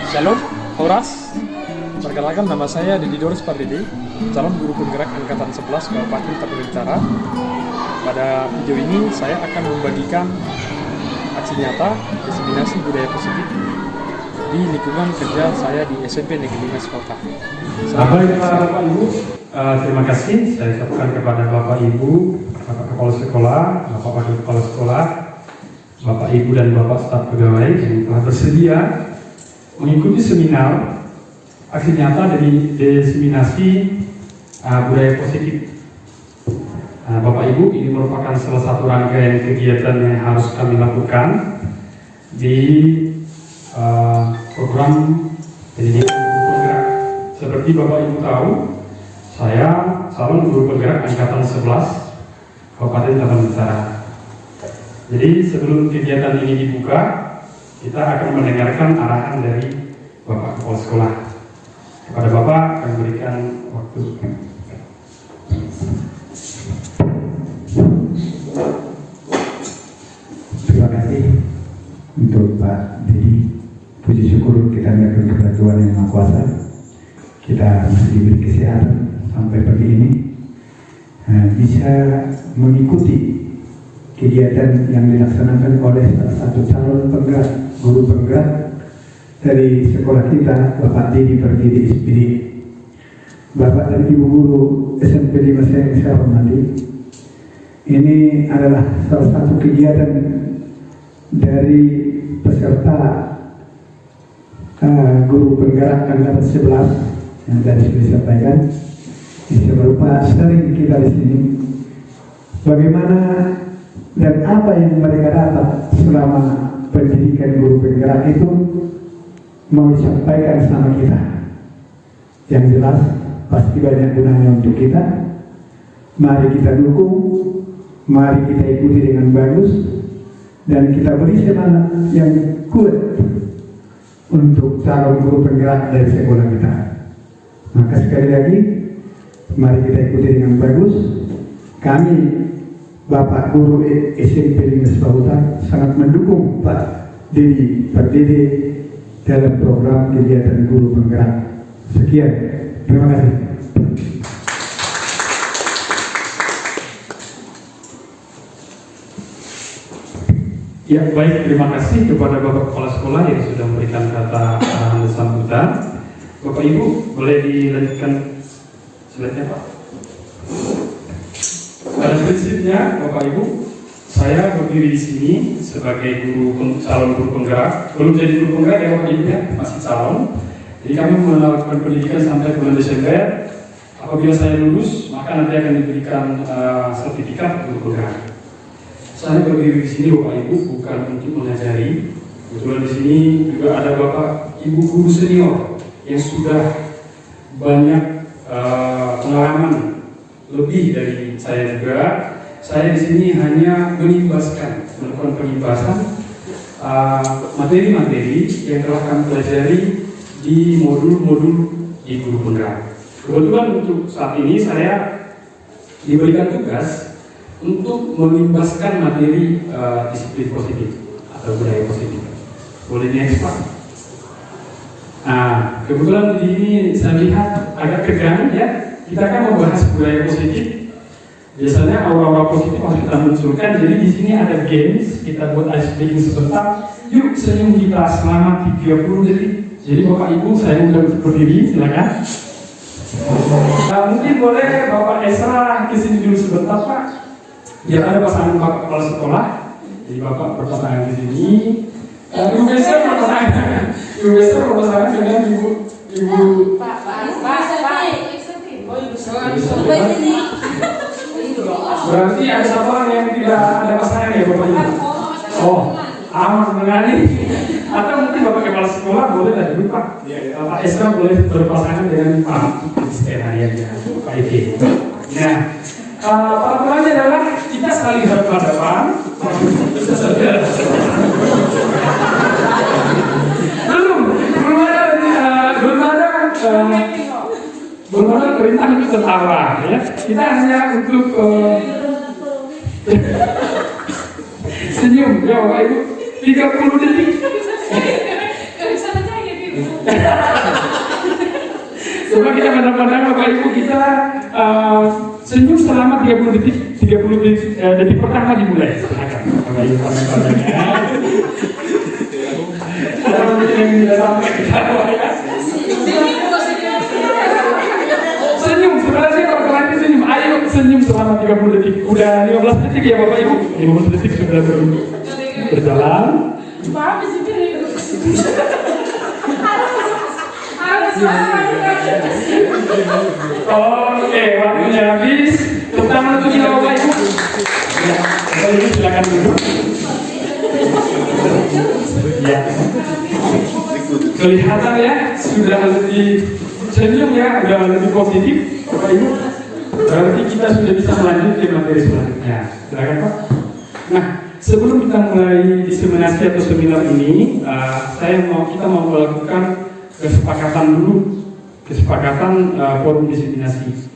Shalom, Horas. Perkenalkan, nama saya Dedi Doris Pardede, calon guru penggerak Angkatan 11 Kabupaten Tapanuli Utara. Pada video ini saya akan membagikan aksi nyata diseminasi budaya positif di lingkungan kerja saya di SMP Negeri 5 Kota. Bapak Ibu, terima kasih saya ucapkan kepada Bapak Ibu, Bapak Kepala Sekolah, Bapak Wakil Kepala Sekolah, Bapak Ibu dan Bapak staf pegawai yang telah bersedia mengikuti seminar aksi nyata dari diseminasi budaya positif. Bapak Ibu, ini merupakan salah satu rangkaian kegiatan yang harus kami lakukan di program pendidikan guru penggerak. Seperti Bapak Ibu tahu, saya calon guru penggerak Angkatan 11 Kabupaten Tapanuli Utara. Jadi sebelum kegiatan ini dibuka, kita akan mendengarkan arahan dari Bapak Kepala Sekolah. Kepada Bapak akan berikan waktu. Terima kasih untuk Pak Dedi. Puji syukur kita menyerahkan kepada Tuhan Yang Maha Kuasa. Kita masih diberi kesehatan sampai pagi ini, bisa mengikuti kegiatan yang dilaksanakan oleh salah satu calon penggerak, guru penggerak dari sekolah kita, Bapak Dedi Pardede SPD. Bapak dan Ibu guru SMP 5 yang saya hormati, ini adalah salah satu kegiatan dari peserta guru penggerak Angkatan 11 yang tadi sudah disampaikan. Ini berupa sering kita di sini bagaimana dan apa yang mereka dapat selama pendidikan guru penggerak itu mau disampaikan sama kita. Yang jelas pasti banyak gunanya untuk kita. Mari kita dukung, mari kita ikuti dengan bagus, dan kita beri semangat yang kuat untuk calon guru penggerak dari sekolah kita. Maka sekali lagi, mari kita ikuti dengan bagus. Kami Bapak Guru SMP 5 Kota sangat mendukung Pak Dedi Pardede dalam program kegiatan guru penggerak. Sekian, terima kasih. Ya, baik, terima kasih kepada Bapak Kepala Sekolah yang sudah memberikan kata arahan dan sambutan. Bapak Ibu, boleh dilanjutkan slide-nya, Pak. Pada prinsipnya, Bapak Ibu, saya berdiri di sini sebagai calon guru penggerak. Belum jadi guru penggerak ya Bapak Ibu ya, masih calon. Jadi kami melakukan pendidikan sampai bulan Desember. Apabila saya lulus, maka nanti akan diberikan sertifikat guru penggerak. Saya berdiri di sini Bapak Ibu bukan untuk mengajari. Kebetulan di sini juga ada Bapak Ibu guru senior yang sudah banyak pengalaman lebih dari saya juga. Saya di sini hanya melakukan penimbasan materi-materi yang telah kami pelajari di modul-modul di guru penggerak. Kebetulan untuk saat ini saya diberikan tugas untuk melimpaskan materi disiplin positif atau budaya positif. Boleh next Pak? Nah, kebetulan di sini saya lihat agak tegang ya. Kita kan membahas budaya positif. Biasanya aura-aura positif harus kita munculkan. Jadi di sini ada games, kita buat ice breaking sebentar. Yuk senyum kita selama 30 detik. Jadi Bapak Ibu saya undang untuk berdiri, silakan. Mungkin boleh Bapak Esra kesini dulu sebentar Pak. Biar ada pasangan Bapak Kepala Sekolah. Jadi Bapak berpasangan di sini. Ibu Besa berpasangan dengan Ibu Berarti ada satu orang yang tidak ada pasangan ya Bapak Ibu? Oh, aman mengenai. Atau mungkin Bapak Kepala Sekolah boleh lah dulu Pak. Pak Esra boleh berpasangan dengan Pak Skenarianya Pak Eki. Nah, peraturannya adalah kita saling berhadapan. Belum ada perintah untuk tertawa, ya. Kita hanya untuk senyum, ya Bapak Bapak Ibu? 30 detik. Coba kita pandang-pandang Bapak Ibu, kita senyum selama 30 detik. 30 detik pertama dimulai. Silakan Bapak Ibu pandang-pandangnya. Ada yang tidak sampai ketawa ya. Senyum, sebenarnya kalau kalian itu senyum, ayo senyum selama 30 detik. Udah 15 detik ya Bapak Ibu. 15 detik sudah berjalan. Oke, waktunya habis. Tepuk tangan untuk kita Bapak Ibu. Ya, Bapak Ibu silakan duduk. Ya. Kelihatan ya, sudah lebih senyum ya, sudah lebih positif Bapak Ibu. Berarti kita sudah bisa melanjut ke materi selanjutnya. Silakan Pak. Nah, sebelum kita mulai diseminasi atau seminar ini, kita mau melakukan kesepakatan dulu, forum diseminasi.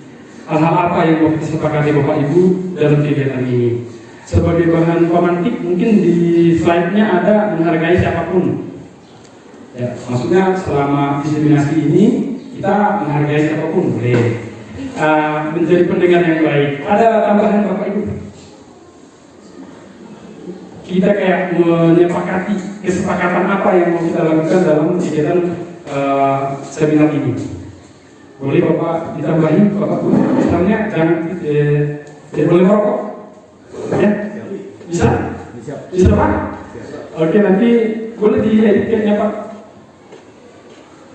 Hal-hal apa yang mau kita sepakati Bapak Ibu dalam kegiatan ini? Sebagai bahan pemantik, mungkin di slide-nya ada menghargai siapapun. Ya, maksudnya selama diseminasi ini kita menghargai siapapun, boleh. Menjadi pendengar yang baik. Ada tambahan Bapak Ibu? Kita kayak menyepakati kesepakatan apa yang mau kita lakukan dalam kegiatan seminar ini. Boleh Bapak ditambahin, Bapak? Misalnya jangan tidak boleh merokok, ya? Bisa? Bisa Pak? Oke, nanti boleh di-editnya Pak.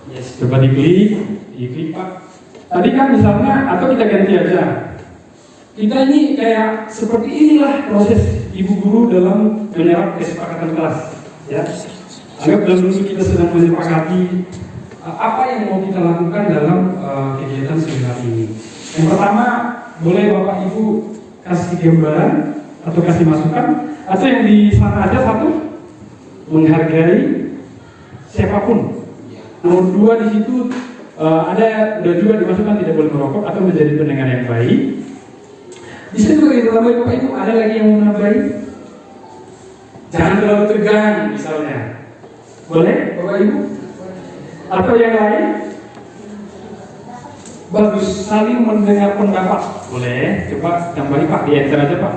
Yes, coba diklik Pak. Tadi kan misalnya, atau kita ganti aja. Kita ini kayak seperti inilah proses ibu guru dalam menyerap kesepakatan kelas, ya. Anggap dalam dulu kita sedang menyepakati apa yang mau kita lakukan dalam kegiatan seminar ini. Yang pertama, boleh Bapak Ibu kasih gambaran atau kasih masukan, atau yang di sana aja satu, menghargai siapapun. Nomor 2 di situ ada juga dimasukkan tidak boleh merokok atau menjadi pendengar yang baik. Di situ juga tambahin Bapak Ibu, ada lagi yang mau nambahin? Jangan terlalu tegang misalnya. Boleh Bapak Ibu? Atau yang lain? Bagus, saling mendengar pendapat. Boleh, coba tambahin Pak, di enter aja Pak.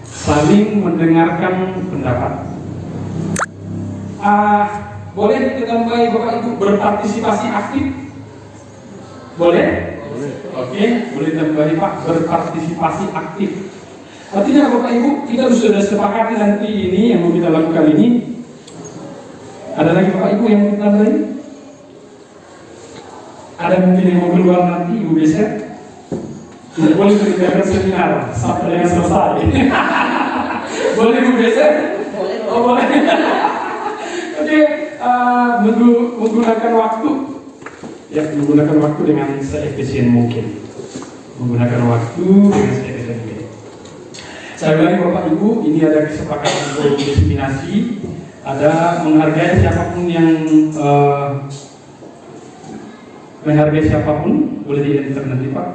Saling mendengarkan pendapat. Boleh ditambahi Bapak Ibu berpartisipasi aktif? Boleh? Boleh. Oke, boleh tambahi Pak berpartisipasi aktif. Artinya Bapak Ibu, kita sudah sepakati nanti ini yang mau kita lakukan ini. Ada lagi Bapak Ibu yang mau ditambahin? Ada mungkin yang mau keluar nanti Ibu Beset? Tidak boleh meninggalkan seminar sampai dengan selesai. Boleh Ibu Beset? Boleh. Oh boleh. Oke, menggunakan waktu. Ya, menggunakan waktu dengan seefisien mungkin. Menggunakan waktu dengan seefisien mungkin. Saya bilang Bapak Ibu, ini ada kesepakatan untuk diseminasi, ada menghargai siapapun yang menghargai siapapun, boleh di-enter nanti Pak.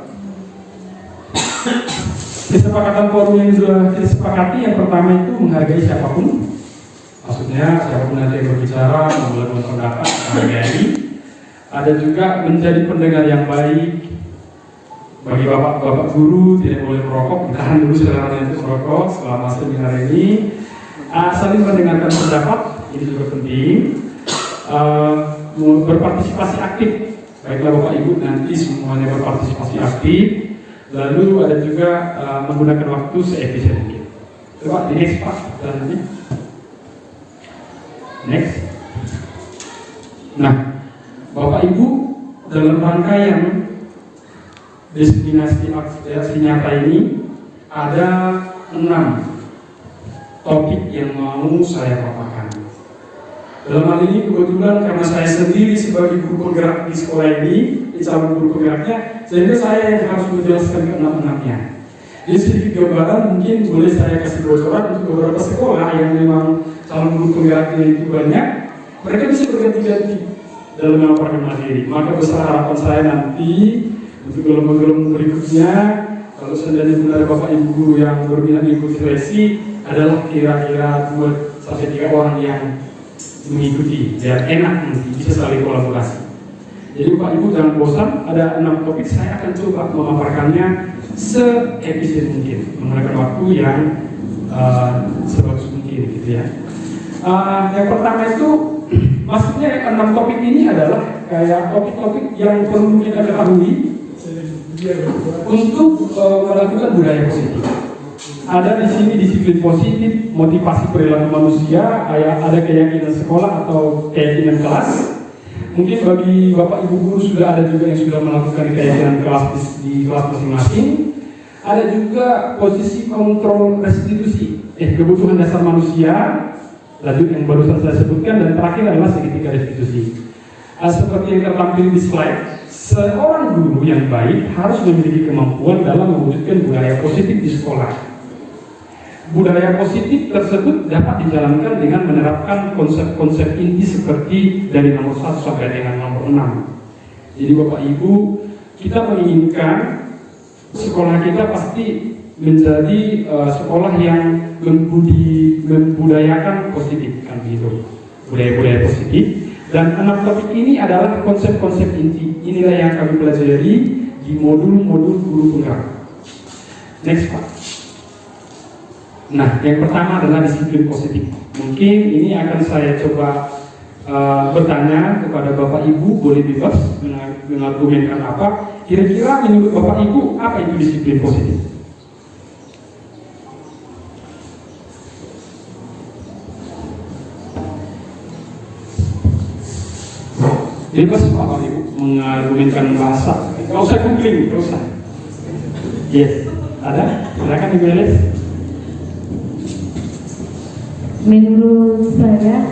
Kesepakatan forum yang sudah disepakati, yang pertama itu menghargai siapapun. Maksudnya siapapun nanti yang berbicara, membuat pendapat, menghargai. Ada juga menjadi pendengar yang baik. Bagi bapak guru tidak boleh merokok, ditahan dulu silakan untuk merokok selama seminar ini. Saling mendengarkan pendapat, ini juga penting. Berpartisipasi aktif. Baiklah Bapak Ibu, nanti semuanya berpartisipasi aktif. Lalu ada juga menggunakan waktu seefisien mungkin. Coba di next Pak, nanti. Next. Nah, Bapak Ibu dalam rangkaian diseminasi aksi nyata ini ada 6 topik yang mau saya paparkan. Dalam hal ini kebetulan karena saya sendiri sebagai guru penggerak di sekolah ini, calon guru penggeraknya, sehingga saya yang harus menjelaskan ke 6-6-nya. Jadi sedikit gambaran mungkin boleh saya kasih bocoran untuk beberapa sekolah yang memang calon guru penggeraknya itu banyak, mereka bisa berganti-ganti dalam melaporkan materi. Maka besar harapan saya nanti untuk gelombang-gelombang berikutnya, kalau seandainya benar Bapak Ibu guru yang berminat mengikuti seleksi adalah kira-kira 2 sampai 3 orang yang mengikuti, biar enak nanti bisa saling kolaborasi. Jadi Bapak Ibu jangan bosan, ada 6 topik, saya akan coba memaparkannya se-efisien mungkin, menggunakan waktu yang sebagus mungkin gitu ya. Yang pertama itu, maksudnya 6 topik ini adalah kayak topik-topik yang perlu kita ketahui untuk melakukan budaya positif. Ada di sini disiplin positif, motivasi perilaku manusia, ada keyakinan sekolah atau keyakinan kelas. Mungkin bagi Bapak Ibu guru sudah ada juga yang sudah melakukan keyakinan kelas di kelas masing-masing. Ada juga posisi kontrol restitusi, kebutuhan dasar manusia, lanjut yang barusan saya sebutkan, dan terakhir adalah segitiga restitusi. Seperti yang tertampil di slide, seorang guru yang baik harus memiliki kemampuan dalam mewujudkan budaya positif di sekolah. Budaya positif tersebut dapat dijalankan dengan menerapkan konsep-konsep inti seperti dari nomor 1 sampai dengan nomor 6. Jadi Bapak Ibu, kita menginginkan sekolah kita pasti menjadi sekolah yang membudayakan positif, kan gitu, budaya-budaya positif. Dan 6 topik ini adalah konsep-konsep inti. Inilah yang kami pelajari di modul-modul guru penggerak. Next Pak. Nah, yang pertama adalah disiplin positif. Mungkin ini akan saya coba bertanya kepada Bapak Ibu, boleh bebas mengargumenkan apa. Kira-kira menurut Bapak Ibu, apa itu disiplin positif? Bebas Bapak Ibu mengargumenkan bahasa. Nggak usah googling, nggak usah. Yes, ada? Silakan Ibu Elis. Menurut saya,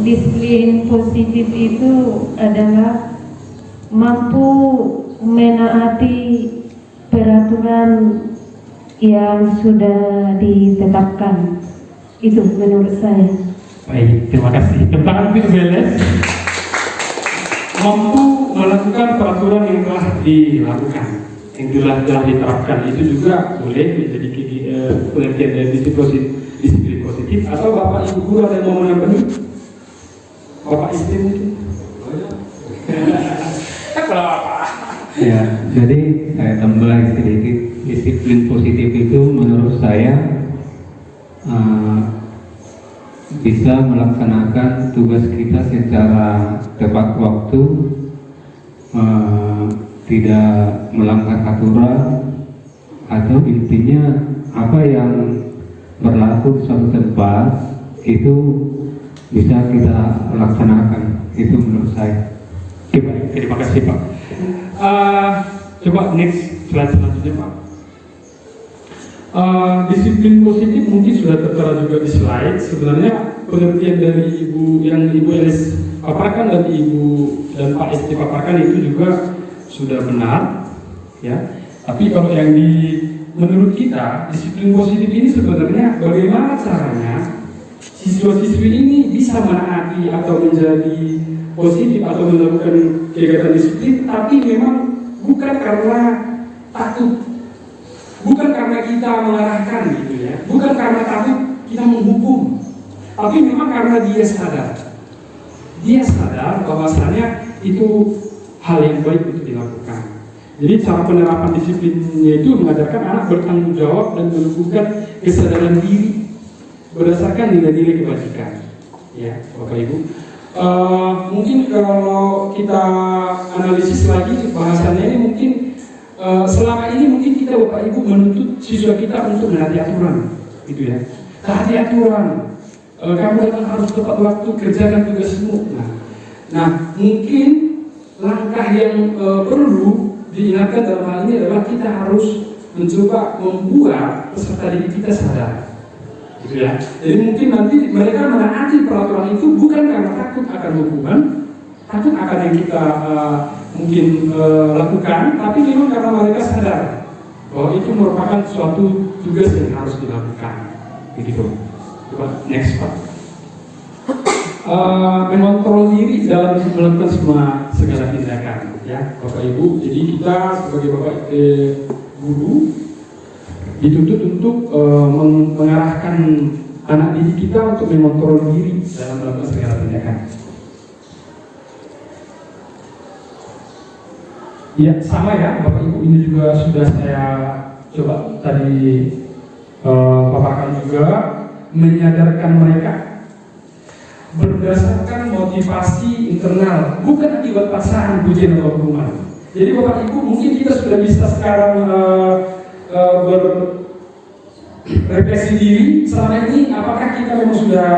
disiplin positif itu adalah mampu menaati peraturan yang sudah ditetapkan. Itu menurut saya. Baik, terima kasih. Tepuk tangan untuk Ibu Elis. Mampu melakukan peraturan yang telah dilakukan, yang telah diterapkan, itu juga boleh menjadi pengertian dari disiplin positif. Atau Bapak Ibu guru ada yang mau menambahkan? Bapak istri mungkin? Ya, jadi saya tambah sedikit. Disiplin positif itu menurut saya bisa melaksanakan tugas kita secara tepat waktu, tidak melanggar aturan, atau intinya apa yang berlaku di suatu tempat itu bisa kita laksanakan. Itu menurut saya. Baik, terima kasih Pak. Coba next slide selanjutnya Pak. Disiplin positif mungkin sudah tertera juga di slide. Sebenarnya pengertian dari Ibu yang Ibu Elis paparkan dan Ibu dan Pak Esti paparkan itu juga sudah benar, ya. Tapi kalau yang menurut kita disiplin positif ini sebenarnya bagaimana caranya siswa-siswi ini bisa menaati atau menjadi positif atau melakukan kegiatan disiplin, tapi memang bukan karena takut, bukan karena kita mengarahkan gitu ya, bukan karena takut kita menghukum, tapi memang karena dia sadar bahwasanya itu hal yang baik untuk dilakukan. Jadi cara penerapan disiplinnya itu mengajarkan anak bertanggung jawab dan menumbuhkan kesadaran diri berdasarkan nilai-nilai kebajikan. Ya, Bapak Ibu. Mungkin kalau kita analisis lagi bahasannya ini mungkin selama ini mungkin kita Bapak Ibu menuntut siswa kita untuk menaati aturan, gitu ya. Taati aturan. Kamu datang harus tepat waktu, kerjakan tugasmu. Nah, mungkin langkah yang perlu diingatkan dalam hal ini adalah kita harus mencoba membuat peserta didik kita sadar, gitu ya. Jadi mungkin nanti mereka menaati peraturan itu bukan karena takut akan hukuman, takut akan yang kita mungkin lakukan, tapi memang karena mereka sadar bahwa itu merupakan suatu tugas yang harus dilakukan, begitu. Coba next Pak. Mengontrol diri dalam melakukan segala tindakan, ya Bapak Ibu. Jadi kita sebagai Bapak guru dituntut untuk mengarahkan anak didik kita untuk mengontrol diri dalam melakukan segala tindakan. Ya, sama ya, Bapak Ibu, ini juga sudah saya coba tadi paparkan juga, menyadarkan mereka berdasarkan motivasi internal, bukan akibat paksaan, pujian atau hukuman. Jadi Bapak Ibu, mungkin kita sudah bisa sekarang berrefleksi diri selama ini, apakah kita memang sudah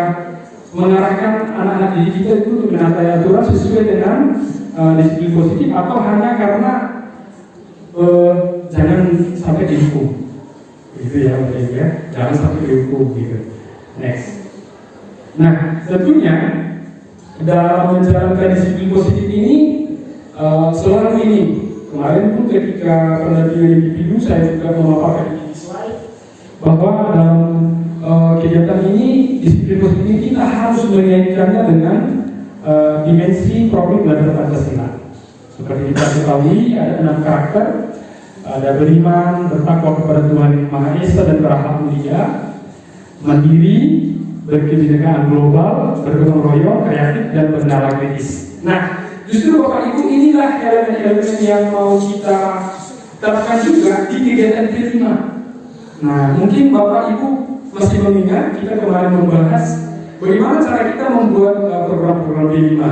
mengarahkan anak-anak didik kita itu untuk menaati aturan sesuai dengan disiplin positif, atau hanya karena jangan sampai dihukum, gitu ya Bapak Ibu ya, jangan sampai dihukum gitu. Next. Nah, tentunya dalam menjalankan disiplin positif ini selalu ini. Kemarin pun ketika penelitian individu saya juga memaparkan di slide bahwa dalam kegiatan ini disiplin positif ini kita harus mengaitkannya dengan dimensi problem belajar Pancasila. Seperti kita ketahui ada 6 karakter, ada beriman, bertakwa kepada Tuhan Yang Maha Esa dan berakhlak mulia, mandiri, berkebinekaan global, bergotong royong, kreatif, dan bernalar kritis. Nah, justru Bapak Ibu, inilah elemen-elemen yang mau kita terapkan juga di kegiatan kelima. Nah, mungkin Bapak Ibu masih mengingat kita kemarin membahas bagaimana cara kita membuat program-program D5.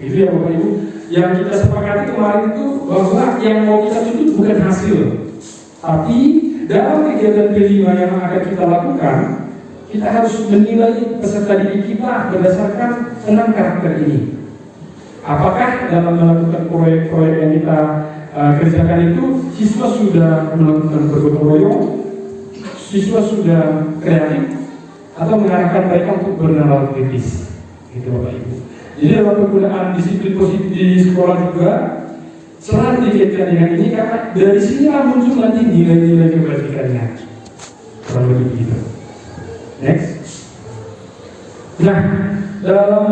Itu ya Bapak Ibu. Yang kita sepakati kemarin itu bahwa yang mau kita tuntut bukan hasil, tapi dalam kegiatan D5 yang akan kita lakukan, kita harus menilai peserta didik kita berdasarkan 6 karakter ini. Apakah dalam melakukan proyek-proyek yang kita kerjakan itu siswa sudah melakukan bergotong royong, siswa sudah kreatif, atau mengarahkan mereka untuk bernalar kritis, gitu Bapak Ibu. Jadi dalam penggunaan disiplin positif di sekolah juga selalu dikaitkan dengan ini, karena dari sinilah muncul nanti nilai-nilai kebajikannya. Kurang lebih begitu. Next. Nah, dalam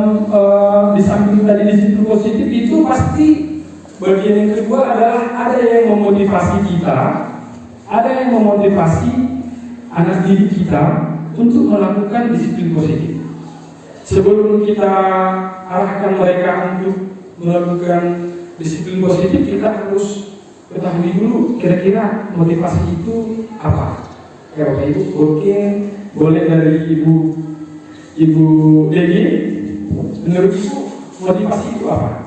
di samping tadi disiplin positif itu pasti bagian yang kedua adalah ada yang memotivasi kita, ada yang memotivasi anak didik kita untuk melakukan disiplin positif. Sebelum kita arahkan mereka untuk melakukan disiplin positif, kita harus ketahui dulu kira-kira motivasi itu apa. Ya Bapak Ibu, oke, boleh dari Ibu Degi, menurut Ibu motivasi itu apa?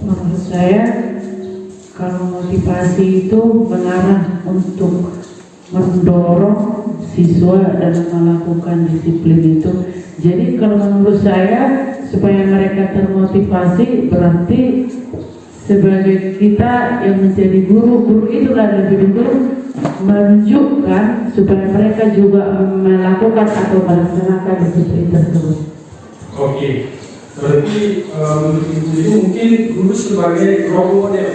Menurut saya, kalau motivasi itu mengarah untuk mendorong siswa dalam melakukan disiplin itu. Jadi kalau menurut saya, supaya mereka termotivasi, berarti sebagai kita yang menjadi guru itulah lebih dulu menunjukkan supaya mereka juga melakukan atau melaksanakan disiplin tersebut. Oke, berarti menurut Ibu ini mungkin guru sebagai role model,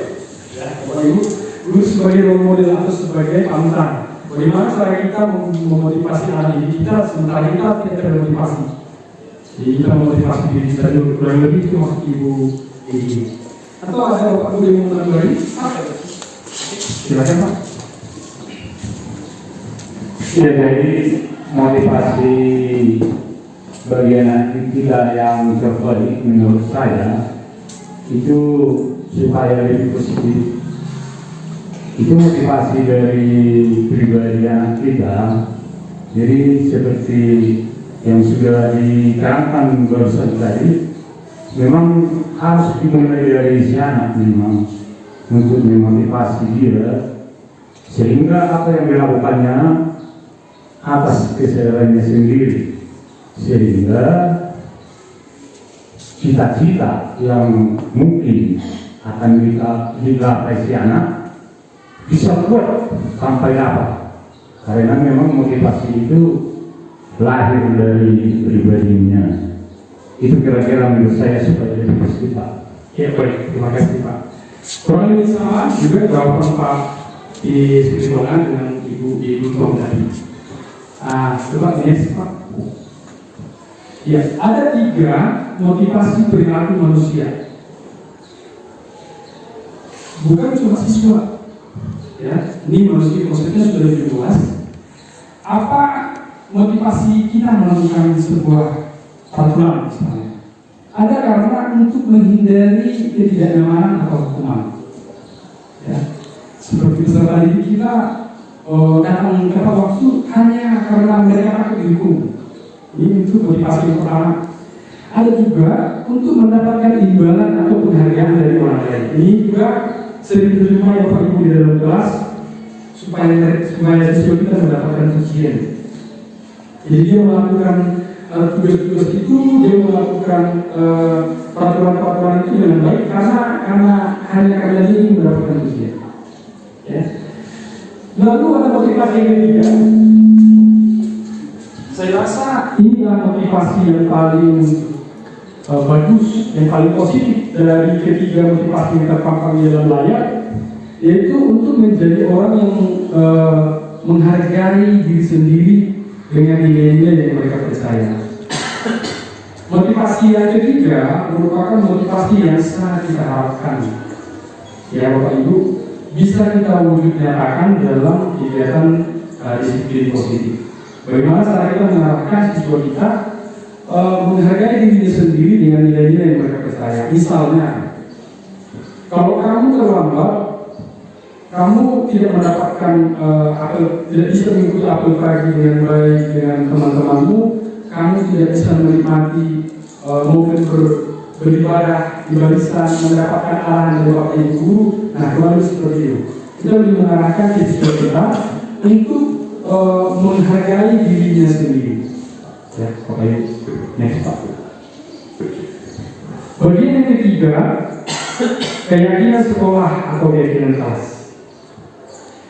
ya, Bapak Ibu, guru sebagai role model atau sebagai panutan. Bagaimana cara kita memotivasi anak didik kita sementara kita tidak termotivasi? Jadi kita memotivasi diri kita dulu, kurang lebih itu maksud Ibu ini. Atau ada Bapak Ibu yang mau menambahkan? Silakan Pak. Ya, jadi motivasi bagian kita yang terbaik menurut saya itu supaya lebih positif. Itu motivasi dari pribadi anak kita. Jadi seperti yang sudah diterangkan barusan tadi, memang harus dimulai dari si anak memang untuk memotivasi dia, sehingga apa yang dilakukannya atas kesadarannya sendiri, sehingga cita-cita yang mungkin akan digapai si anak bisa kuat sampai apa? Karena memang motivasi itu lahir dari pribadinya. Itu kira-kira menurut saya supaya lebih positif Pak. Ya baik, terima kasih Pak. Kurang lebih sama juga jawaban Pak di Sriwangan dengan Ibu Tom tadi. Coba next Pak. Ya, ada 3 motivasi perilaku manusia. Bukan cuma siswa. Ya, ini manusia maksudnya sudah lebih luas. Apa motivasi kita melakukan sebuah peraturan misalnya? Ada karena untuk menghindari ketidaknyamanan atau hukuman. Ya. Seperti peserta didik kita datang tepat waktu hanya karena mereka takut dihukum. Ini untuk motivasi yang pertama. Ada juga untuk mendapatkan imbalan atau penghargaan dari orang lain. Ini juga sering terjemah Bapak Ibu di dalam kelas supaya siswa kita mendapatkan pujian. Jadi dia melakukan tugas-tugas itu, dia melakukan peraturan-peraturan itu dengan baik karena hanya karena dia ingin mendapatkan pujian. Ya. Lalu ada motivasi yang ketiga. Saya rasa inilah motivasi yang paling bagus, yang paling positif dari ketiga motivasi yang terpampang di dalam layar, yaitu untuk menjadi orang yang menghargai diri sendiri dengan nilai-nilai yang mereka percaya. Motivasi yang ketiga merupakan motivasi yang sangat kita harapkan, ya Bapak Ibu, bisa kita wujud nyatakan dalam kegiatan disiplin positif. Bagaimana cara kita mengarahkan siswa kita menghargai dirinya sendiri dengan nilai-nilai yang mereka percaya. Misalnya, kalau kamu terlambat, kamu tidak mendapatkan tidak bisa mengikuti apel pagi dengan baik dengan teman-temanmu, kamu tidak bisa menikmati momen beribadah di barisan, mendapatkan arahan dari Bapak Ibu guru. Nah, kembali seperti itu. Kita lebih mengarahkan siswa kita untuk menghargai dirinya sendiri. Ya, Bapak Ibu. Next Pak. Bagian yang ketiga, keyakinan sekolah atau keyakinan kelas.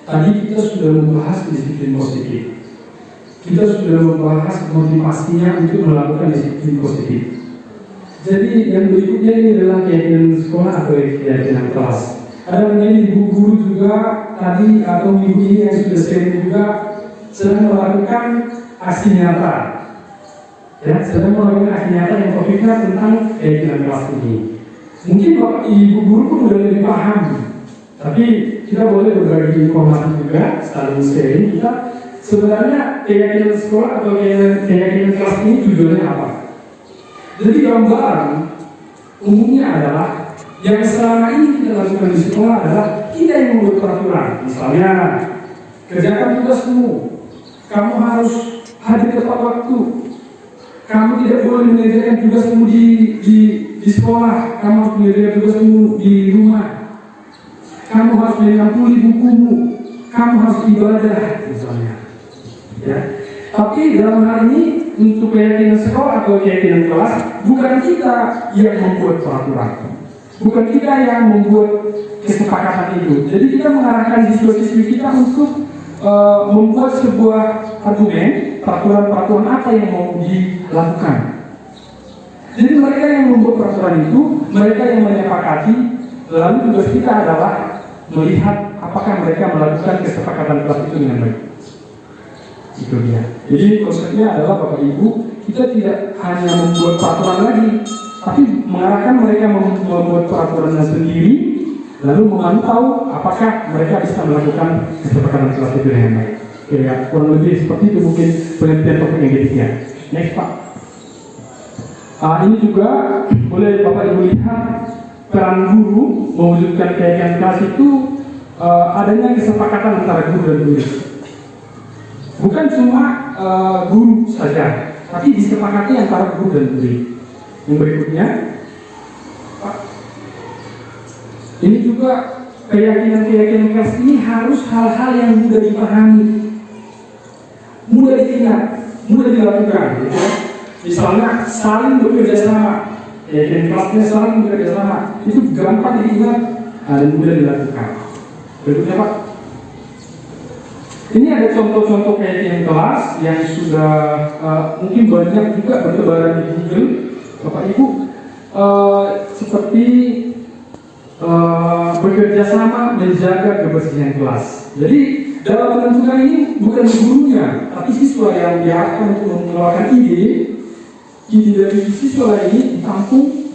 Tadi kita sudah membahas disiplin positif. Kita sudah membahas motivasinya untuk melakukan disiplin positif. Jadi yang berikutnya ini adalah keyakinan sekolah atau keyakinan kelas. Ada menjadi ibu guru juga tadi atau minggu ini yang sudah sharing juga sedang melakukan aksi nyata. Ya, sedang melakukan aksi nyata yang topiknya tentang keyakinan kelas ini. Mungkin Bapak Ibu guru pun sudah lebih paham, tapi kita boleh berbagi informasi juga, saling sharing kita. Sebenarnya keyakinan sekolah atau keyakinan kelas ini tujuannya apa? Jadi gambaran umumnya adalah yang selama ini kita lakukan di sekolah adalah kita yang membuat peraturan. Misalnya, kerjakan tugasmu, kamu harus hadir tepat waktu, kamu tidak boleh mengerjakan tugasmu di sekolah, kamu harus mengerjakan tugasmu di rumah, kamu harus mengampuni bukumu, kamu harus ibadah, misalnya. Ya. Tapi dalam hal ini untuk keyakinan sekolah atau keyakinan kelas, bukan kita yang membuat peraturan, bukan kita yang membuat kesepakatan itu. Jadi kita mengarahkan siswa-siswi kita untuk membuat sebuah argumen, peraturan-peraturan apa yang mau dilakukan. Jadi mereka yang membuat peraturan itu, mereka yang menyepakati, lalu tugas kita adalah melihat apakah mereka melakukan kesepakatan kelas itu dengan baik. Itu dia. Jadi konsepnya adalah Bapak Ibu, kita tidak hanya membuat peraturan lagi, tapi mengarahkan mereka membuat peraturan sendiri, lalu memantau apakah mereka bisa melakukan kesepakatan kelas itu dengan baik. Ya, kurang lebih seperti itu mungkin penelitian topik yang ketiga. Next Pak. Ini juga boleh Bapak Ibu lihat peran guru mewujudkan keyakinan kelas itu adanya kesepakatan antara guru dan murid. Bukan cuma guru saja, tapi disepakati antara guru dan murid. Yang berikutnya, Pak, ini juga keyakinan kelas ini harus hal-hal yang mudah dipahami, mudah diingat, mudah dilakukan. Gitu. Misalnya saling bekerja sama, keyakinan kelasnya saling bekerja sama, itu gampang diingat dan mudah dilakukan. Berikutnya Pak. Ini ada contoh-contoh keyakinan kelas yang sudah mungkin banyak juga bertebaran di Google, Bapak Ibu, seperti bekerja sama menjaga kebersihan kelas. Jadi dalam menentukan ini bukan gurunya, tapi siswa yang diarahkan untuk mengeluarkan ide dari siswa ini ditampung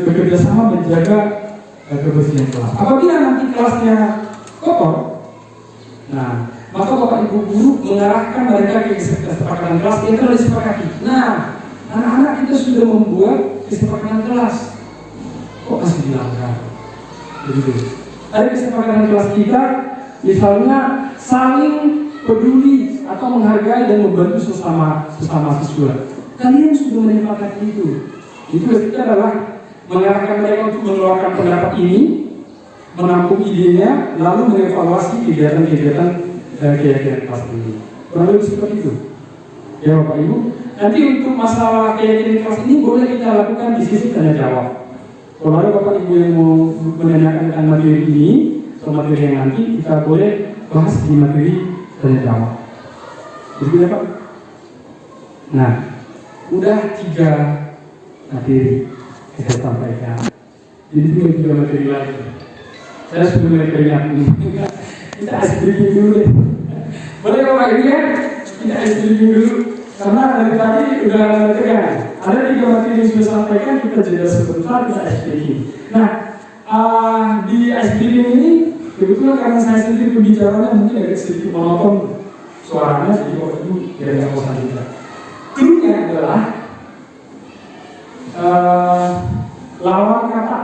bekerja sama menjaga kebersihan kelas. Apabila nanti kelasnya kotor, nah maka Bapak Ibu guru mengarahkan mereka ke kesepakatan kelas yang telah disepakati. Nah, anak-anak kita sudah membuat kesepakatan kelas, kok masih dilanggar? Begitu. Ada kesepakatan kelas kita, misalnya saling peduli atau menghargai dan membantu sesama siswa. Kalian sudah menyepakati itu. Itu berarti adalah mengarahkan mereka untuk mengeluarkan pendapat ini, menampung idenya, lalu mengevaluasi kegiatan-kegiatan kelas ini. Kurang lebih seperti itu. Ya Bapak Ibu. Nanti untuk masalah keyakinan kelas ini boleh kita lakukan di sisi tanya jawab. Kalau ada Bapak Ibu yang mau menanyakan tentang materi ini, atau materi yang nanti, kita boleh bahas di materi tanya jawab. Jadi ya Pak. Nah, udah 3 materi saya sampaikan. Jadi tinggal 3 materi lagi. Saya sudah mulai keringat ini. Kita ice breaking dulu deh. Boleh Bapak Ibu ya? Kita ice breaking dulu. Karena dari tadi udah tegang. Ada 3 materi yang sudah sampaikan, kita jeda sebentar, kita ice breaking. Nah, di ice breaking ini kebetulan karena saya sendiri pembicaranya mungkin agak sedikit monoton suaranya, jadi Bapak Ibu tidak bosan juga. Clue-nya adalah lawan kata.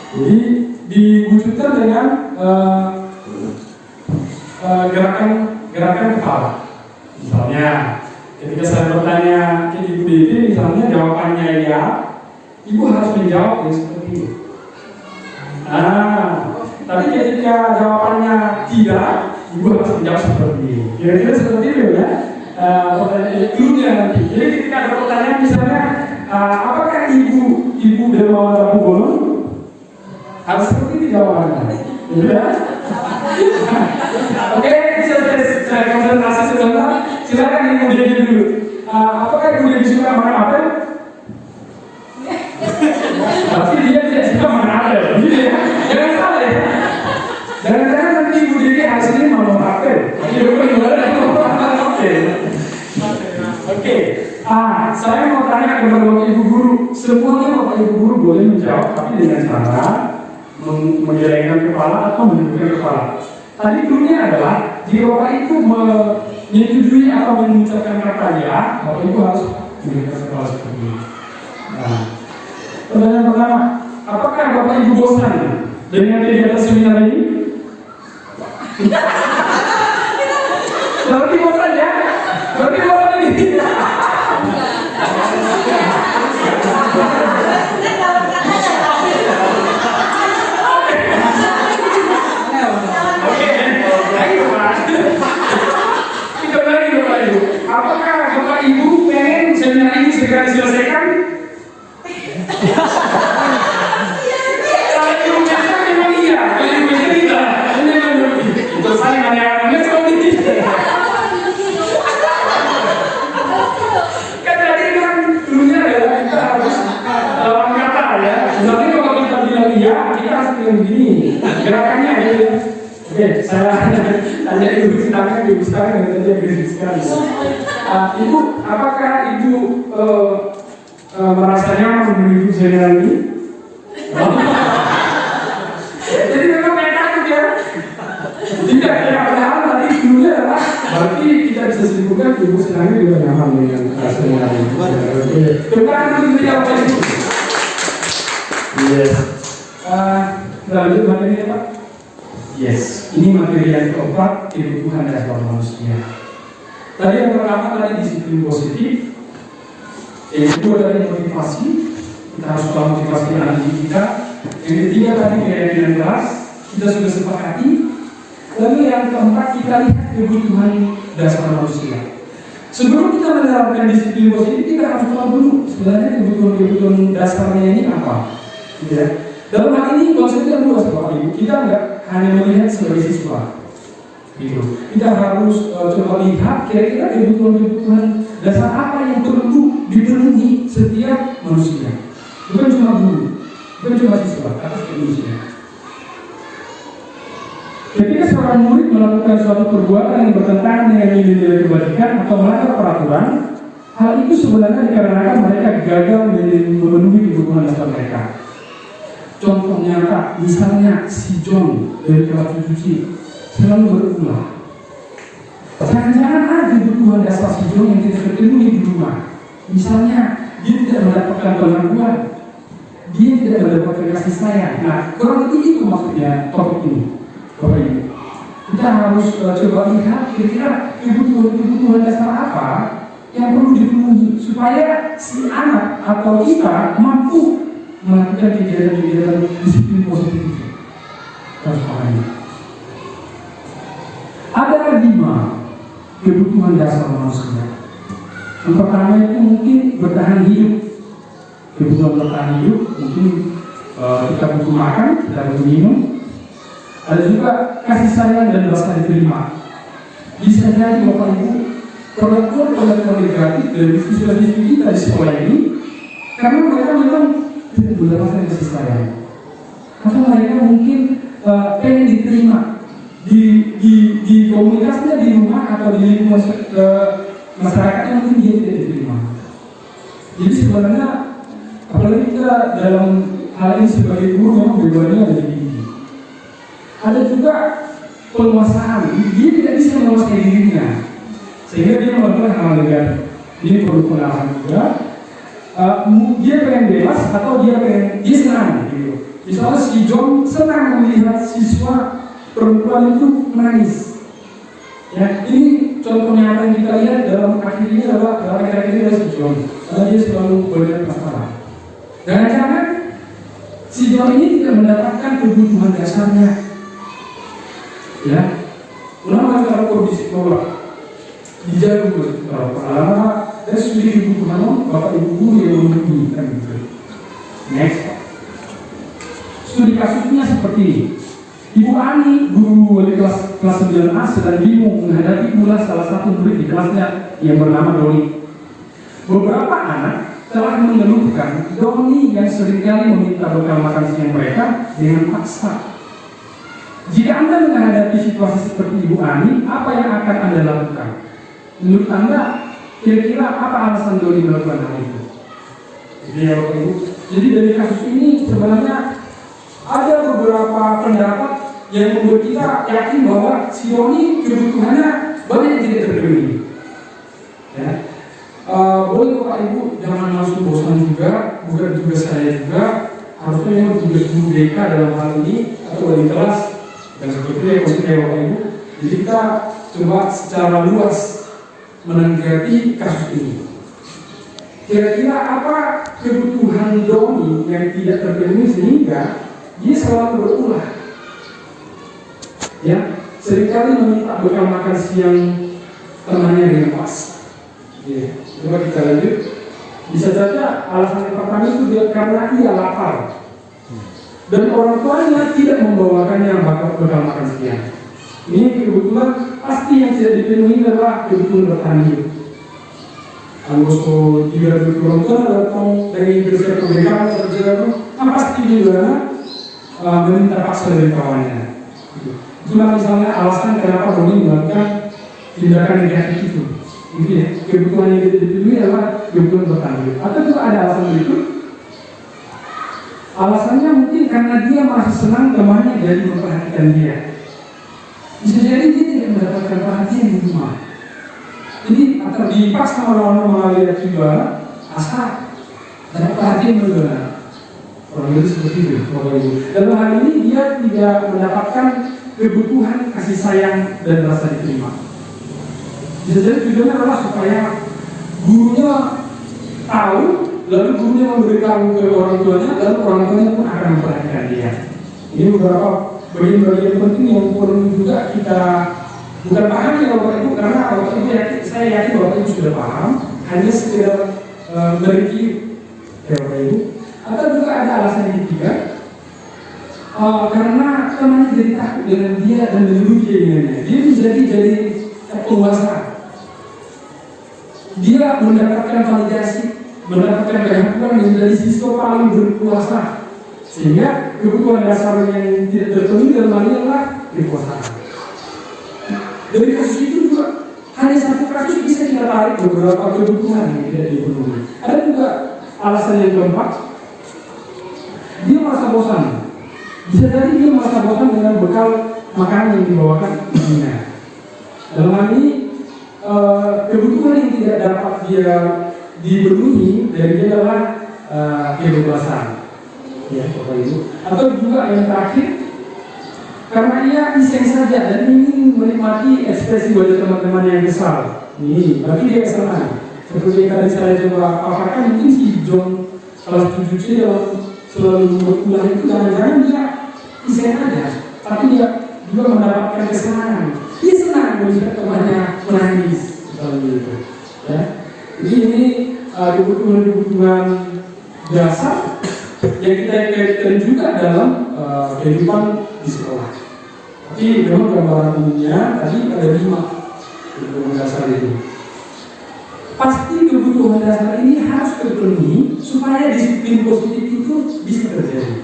Jadi diwujudkan dengan gerakan kepala. Misalnya, ketika saya bertanya ke Ibu Dede, misalnya jawabannya ya, Ibu harus menjawab yang seperti itu. Tapi ketika jawabannya tidak, Ibu harus menjawab seperti ini. Kira-kira seperti itu ya. Clue-nya nanti. Jadi ketika ada pertanyaan misalnya, apakah Ibu Dermawan Rabu Bolon? Harus seperti itu jawabannya. Ya. Oke, saya konsentrasi sebentar. Silakan Ibu Dede dulu. Apakah Ibu Dede suka makan apel? Tapi dia tidak suka makan apel. Gitu ya. Jangan salah ya. Jangan-jangan nanti Ibu Dede hasilnya mau apel. Oke. Saya mau tanya kepada Bapak Ibu Guru. Semuanya Bapak Ibu Guru boleh menjawab, tapi dengan cara menggelengkan kepala atau menundukkan kepala. Tadi dulunya adalah jika Bapak Ibu menyetujui atau mengucapkan kata ya, Bapak Ibu harus menundukkan kepala seperti ini. Pertanyaan pertama, apakah Bapak Ibu bosan dengan kegiatan seminar ini? Berarti bosan ya? Berarti bosan ini? Apakah Bapak Ibu pengen seminar ini segera diselesaikan? Kalau Ibu biasa memang iya, kalau Ibu biasa tidak. Ini memang lebih. Untuk saling nanya-nanya seperti ini. Kan tadi kan dulunya adalah kita harus lawan kata ya. Misalnya kalau kita bilang iya, kita harus bilang begini. Gerakannya gitu. Oke, saya tanya Ibu sekarang, Ibu sekarang yang tadi agresif sekali. Ibu, apakah Ibu merasa nyaman mengikuti seminar ini? Jadi memang pengen takut ya? Tidak, ya padahal tadi dulunya adalah berarti kita bisa simpulkan Ibu senangnya juga nyaman dengan seminar ini. Terima kasih untuk jawab Ibu. Yes. Kita lanjut materi ya Pak? Yes, ini materi yang keempat, kebutuhan dasar manusia. Tadi yang pertama tadi disiplin positif, yang kedua tadi motivasi, kita harus tahu motivasi anak didik kita. Yang ketiga tadi keyakinan kelas, kita sudah sepakati. Lalu yang keempat kita lihat kebutuhan dasar manusia. Sebelum kita menerapkan disiplin positif, kita harus tahu dulu sebenarnya kebutuhan dasarnya ini apa. Ya. Dalam hal ini konsepnya luas Bapak Ibu. Kita nggak hanya melihat sebagai siswa, gitu. Kita harus coba lihat kira-kira kebutuhan dasar apa yang perlu dipenuhi setiap manusia. Bukan cuma guru, bukan cuma siswa, tapi manusia. Ketika seorang murid melakukan suatu perbuatan yang bertentangan dengan nilai-nilai kebajikan atau melanggar peraturan, hal itu sebenarnya dikarenakan mereka gagal memenuhi kebutuhan dasar mereka. Contoh nyata, misalnya si John dari kelas 7C selalu berulang. Jangan-jangan ada kebutuhan dasar si John yang tidak terpenuhi di rumah. Misalnya, dia tidak mendapatkan pengakuan, dia tidak mendapatkan kasih sayang. Nah, kurang lebih itu maksudnya topik ini, Bapak Ibu. Kita harus coba lihat kira-kira kebutuhan dasar apa yang perlu dipenuhi supaya si anak atau kita mampu melakukan kegiatan-kegiatan disiplin positif itu. Harus pahami. Ada 5 kebutuhan dasar manusia. Yang pertama itu mungkin bertahan hidup. Kebutuhan bertahan hidup mungkin kita butuh makan, kita butuh minum. Ada juga kasih sayang dan rasa diterima. Bisa jadi Bapak Ibu perlakuan negatif dari siswa-siswi kita di sekolah ini karena mereka memang tidak mendapatkan kasih sayang. Atau mereka mungkin pengen diterima di komunitasnya di rumah atau di lingkungan masyarakatnya mungkin dia tidak diterima. Jadi sebenarnya apalagi kita dalam hal ini sebagai guru memang bebannya ada di tinggi. Ada juga penguasaan, dia tidak bisa menguasai dirinya sehingga dia melakukan hal negatif. Ini perlu penalaran juga. Dia pengen bebas atau dia senang gitu. Misalnya si John senang melihat siswa perempuan itu menangis. Ya, ini contoh nyata yang kita lihat dalam akhir ini adalah dalam akhir ini adalah si John. Karena dia selalu melihat masalah. Jangan-jangan si John ini tidak mendapatkan kebutuhan dasarnya. Ya, ulama kalau di sekolah dijaga kalau ulama dan studi kebutuhan bapak ibu guru yang memenuhi kan gitu. Next, studi kasusnya seperti ini. Ibu Ani, guru wali kelas 9A sedang bingung menghadapi pula salah satu murid di kelasnya yang bernama Doni. Beberapa anak telah mengeluhkan Doni yang seringkali meminta bekal makan siang mereka dengan paksa. Jika Anda menghadapi situasi seperti Ibu Ani, apa yang akan Anda lakukan? Menurut Anda, kira-kira apa alasan Doni melakukan hal itu? Jadi dari kasus ini sebenarnya ada beberapa pendapat yang membuat kita yakin bahwa si Doni kebutuhannya banyak yang tidak terpenuhi. Ya. Boleh Bapak Ibu jangan langsung bosan juga, bukan tugas saya juga, harusnya memang tugas guru BK dalam hal ini atau wali kelas dan seperti itu maksudnya Bapak Ibu. Jadi kita coba secara luas menanggapi kasus ini. Kira-kira apa kebutuhan Doni yang tidak terpenuhi sehingga dia selalu berulah? Ya, seringkali meminta bekal makan siang temannya dengan pas. Ya, coba kita lanjut. Bisa saja alasan yang pertama itu dia karena ia lapar dan orang tuanya tidak membawakannya bekal makan siang. Ini kebutuhan pasti yang tidak dipenuhi adalah kebutuhan bertahan hidup. Anggota juga orang tua datang dari berbagai kebenaran terjadi, pasti juga meminta paksa dari kawannya. Itulah misalnya alasan kenapa Doni melakukan tindakan negatif itu. Gitu ya, kebutuhan yang tidak dipenuhi adalah kebutuhan bertahan hidup. Atau juga ada alasan berikut. Alasannya mungkin karena dia merasa senang temannya jadi memperhatikan dia. Bisa jadi dia tidak mendapatkan perhatian di rumah. Jadi atau dipaksa orang-orang melalui juga asal dapat perhatian juga. Orang itu seperti itu. Dalam hal ini dia tidak mendapatkan kebutuhan kasih sayang dan rasa diterima. Bisa jadi tujuannya adalah supaya gurunya tahu, lalu gurunya memberikan ke orang tuanya, lalu orang tuanya pun akan memperhatikan dia. Ini beberapa bagian-bagian penting yang perlu juga kita bukan paham ya Bapak Ibu, karena Bapak Ibu saya yakin Bapak Ibu sudah paham, hanya sekedar mereview ya Bapak Ibu. Atau juga ada alasan yang ketiga, karena temannya jadi takut dengan dia dan menurut dia menjadi jadi penguasa. Dia mendapatkan validasi, mendapatkan pengakuan menjadi siswa paling berkuasa, sehingga kebutuhan dasar yang tidak terpenuhi dalam hal ini adalah kekuasaan. Dari kasus itu juga hanya satu kasus bisa kita tarik beberapa kebutuhan yang tidak dipenuhi. Ada juga alasan yang keempat, dia merasa bosan. Bisa jadi dia merasa bosan dengan bekal makanan yang dibawakan ibunya. Dalam hal ini kebutuhan yang tidak dapat dia dipenuhi dari dia adalah kebebasan, ya Bapak Ibu. Atau juga yang terakhir, karena ia iseng saja dan ingin menikmati ekspresi wajah teman-teman yang kesal. Ini berarti dia kesenangan. Seperti yang tadi saya coba paparkan, mungkin si John kelas 7C dalam selalu berulang itu jangan-jangan dia iseng aja, tapi dia juga mendapatkan kesenangan. Dia senang melihat temannya menangis, seperti itu. Ya. Jadi ini kebutuhan-kebutuhan dasar yang kita kaitkan juga dalam kehidupan di sekolah. Tapi memang gambaran umumnya tadi ada 5 kebutuhan dasar itu. Pasti kebutuhan dasar ini harus terpenuhi supaya disiplin positif itu bisa terjadi.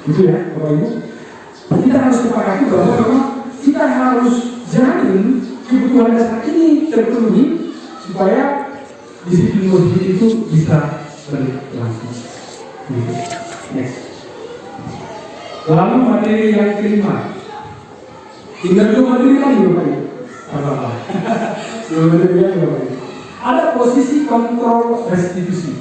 Itu ya, Bapak Ibu. Kita harus sepakati bahwa memang kita harus jamin kebutuhan dasar ini terpenuhi supaya disiplin positif itu bisa berlangsung. Next. Lalu materi yang kelima. Tinggal 2 materi lagi, Bapak Ibu. Apa-apa. 2 materi lagi, Bapak Ibu. Ada posisi kontrol restitusi.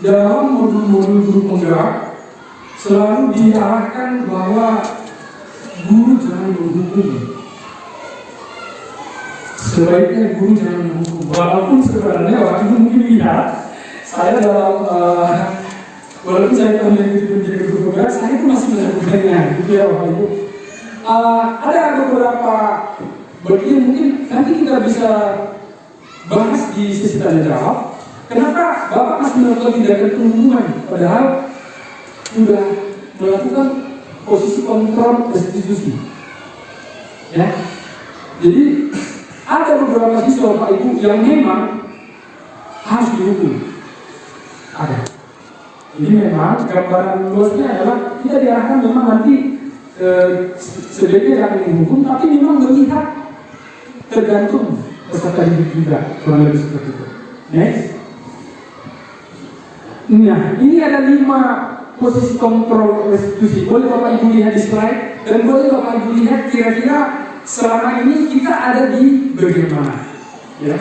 Dalam modul-modul guru penggerak selalu diarahkan bahwa guru jangan menghukum. Sebaiknya guru jangan menghukum. Walaupun sebenarnya waktu itu mungkin lihat saya dalam walaupun saya tahu menjadi guru penggerak, saya pun masih melakukannya. Gitu ya Bapak Ibu. Ada beberapa bagian mungkin nanti kita bisa bahas di sesi tanya jawab. Kenapa Bapak masih melakukan tindakan penghukuman padahal sudah melakukan posisi kontrol restitusi? Ya, jadi ada beberapa siswa Bapak Ibu yang memang harus dihukum. Ada. Jadi memang gambaran luasnya adalah kita diarahkan memang nanti sebaiknya jangan dihukum, tapi memang melihat tergantung peserta didik juga, kurang lebih seperti itu. Next. Nah, ini ada 5 posisi kontrol restitusi. Boleh Bapak Ibu lihat di slide dan boleh Bapak Ibu lihat kira-kira selama ini kita ada di bagian mana? Ya.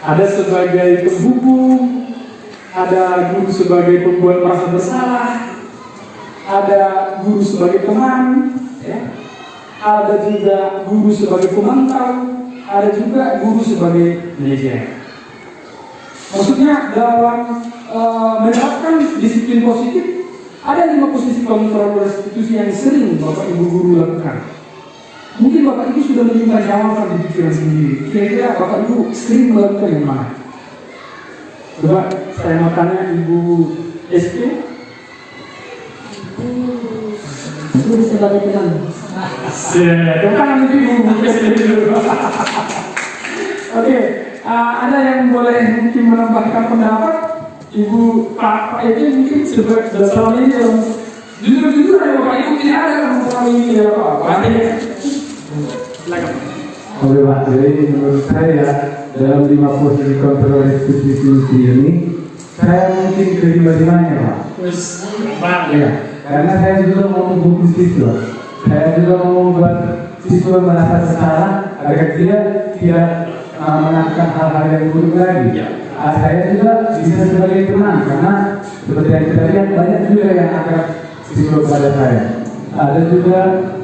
Ada sebagai penghukum, ada guru sebagai pembuat merasa bersalah, ada guru sebagai teman, ya. Ada juga guru sebagai pemantau, ada juga guru sebagai manajer. Maksudnya dalam menerapkan disiplin positif ada 5 posisi kontrol restitusi yang sering Bapak Ibu guru lakukan. Mungkin Bapak Ibu sudah menyimpan jawaban di pikiran sendiri. Kira-kira Bapak Ibu sering melakukan yang mana? Coba saya mau tanya Ibu SP. Guru sebagai teman. Oke, ada yang boleh mungkin menambahkan pendapat? Ibu Pak itu mungkin selama ini yang jujur ya Bapak Ibu tidak ada yang mempengaruhi ini ya Pak. Oke Pak, jadi menurut saya dalam 5 posisi kontrol restitusi ini saya mungkin kelima-limanya Pak. Ya, karena saya juga mau menghukum siswa. Saya juga mau membuat siswa merasa bersalah agar dia tidak melakukan hal-hal yang buruk lagi. Saya juga bisa sebagai teman karena seperti yang kita lihat banyak juga yang akrab siswa pada saya. Ada juga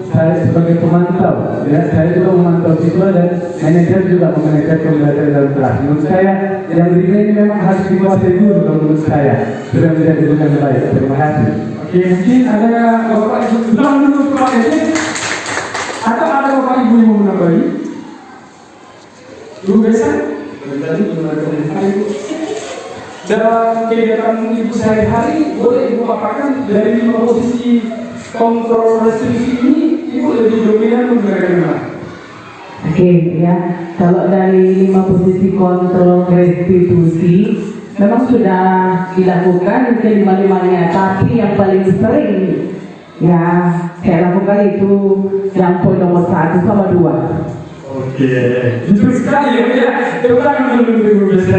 saya sebagai pemantau, ya saya juga memantau siswa dan manajer juga memanajer pembelajaran dalam kelas. Menurut saya yang berikut ini memang harus dikuasai dulu kalau menurut saya sudah menjadi dengan baik. Terima kasih. Oke, mungkin ada Bapak Ibu bilang dulu Pak Edi, atau ada Bapak Ibu yang mau menambahi? Ibu Besa, tadi menambahkan Ibu. Dalam kegiatan Ibu sehari-hari, boleh Ibu paparkan dari 5 posisi kontrol restitusi ini, Ibu lebih dominan menggunakan mana? Oke, ya. Kalau dari 5 posisi kontrol restitusi memang sudah dilakukan kelima-limanya, tapi yang paling sering ya saya lakukan itu yang poin nomor 1 sama 2. Oke, jujur sekali ya. Coba tangan dulu Ibu Besa.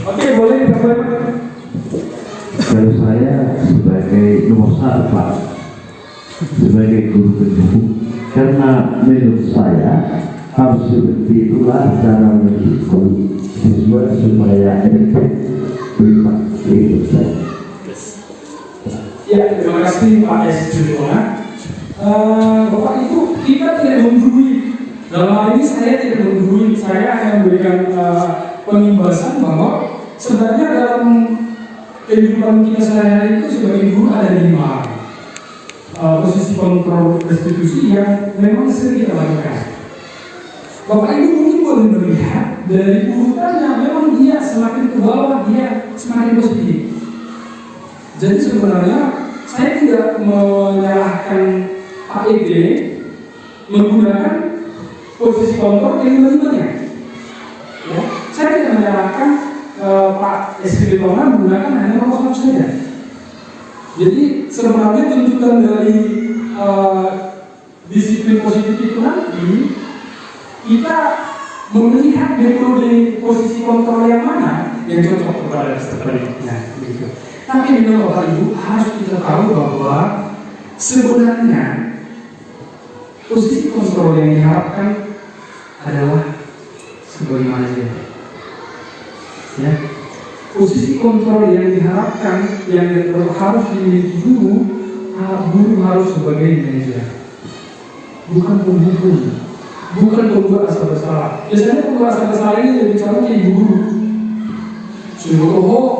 Oke, boleh ditambahkan. Kalau saya sebagai nomor satu Pak, sebagai guru pendukung, karena menurut saya harus seperti itulah cara mendukung siswa supaya efektif bermanfaat saya. Ya, terima kasih Pak S. Juliana. Bapak Ibu, kita tidak menggurui. Dalam hal ini saya tidak menggurui. Saya hanya memberikan pengimbasan bahwa sebenarnya dalam kehidupan kita sehari-hari itu sebagai guru ada 5 posisi kontrol restitusi yang memang sering kita lakukan. Bapak Ibu mungkin boleh melihat dari urutannya, memang dia semakin ke bawah, dia semakin positif. Jadi sebenarnya saya tidak menyalahkan Pak ED menggunakan posisi kontrol kelima-limanya. Ya, saya tidak menyalahkan Pak SPB Tona menggunakan hanya nomor 1 saja. Jadi sebenarnya tuntutan dari disiplin positif itu nanti kita melihat metode posisi kontrol yang mana yang cocok kepada peserta didiknya, begitu. Tapi memang Bapak Ibu harus kita tahu bahwa sebenarnya posisi kontrol yang diharapkan adalah sebagaimana dia. Ya, posisi kontrol yang diharapkan yang harus dimiliki guru harus sebagai manajer, bukan pembunuh, bukan pembuat asal bersalah. Biasanya pembuat asal bersalah ini lebih bicara ke ibu guru. Sungguh,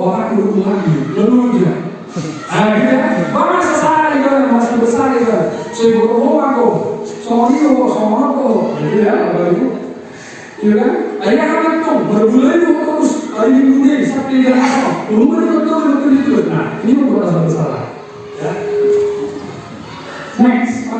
bapak guru lagi, lalu dia. Gitu kan? Bapak sesali kan, masih besar kan. Sungguh, aku, sama aku, gitu ya, bapak ibu. Iya kan? Ayah kan tuh berbulan itu terus hari ini sampai dia apa? Umur itu. Nah, ini membuat asal bersalah. Ya. Next.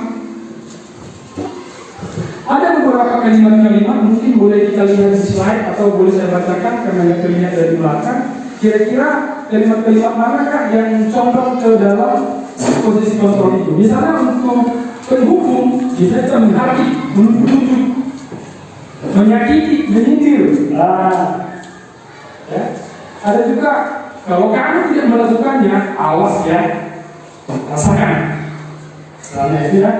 Ada beberapa kalimat-kalimat mungkin boleh kita lihat di slide atau boleh saya bacakan karena yang terlihat dari belakang. Kira-kira kalimat-kalimat manakah yang condong ke dalam posisi kontrol itu? Misalnya untuk penghukum, kita menghakimi, menuntut, menyakiti, menyindir. Ya. Ada juga kalau kamu tidak melakukannya, awas ya, rasakan. Misalnya itu ya,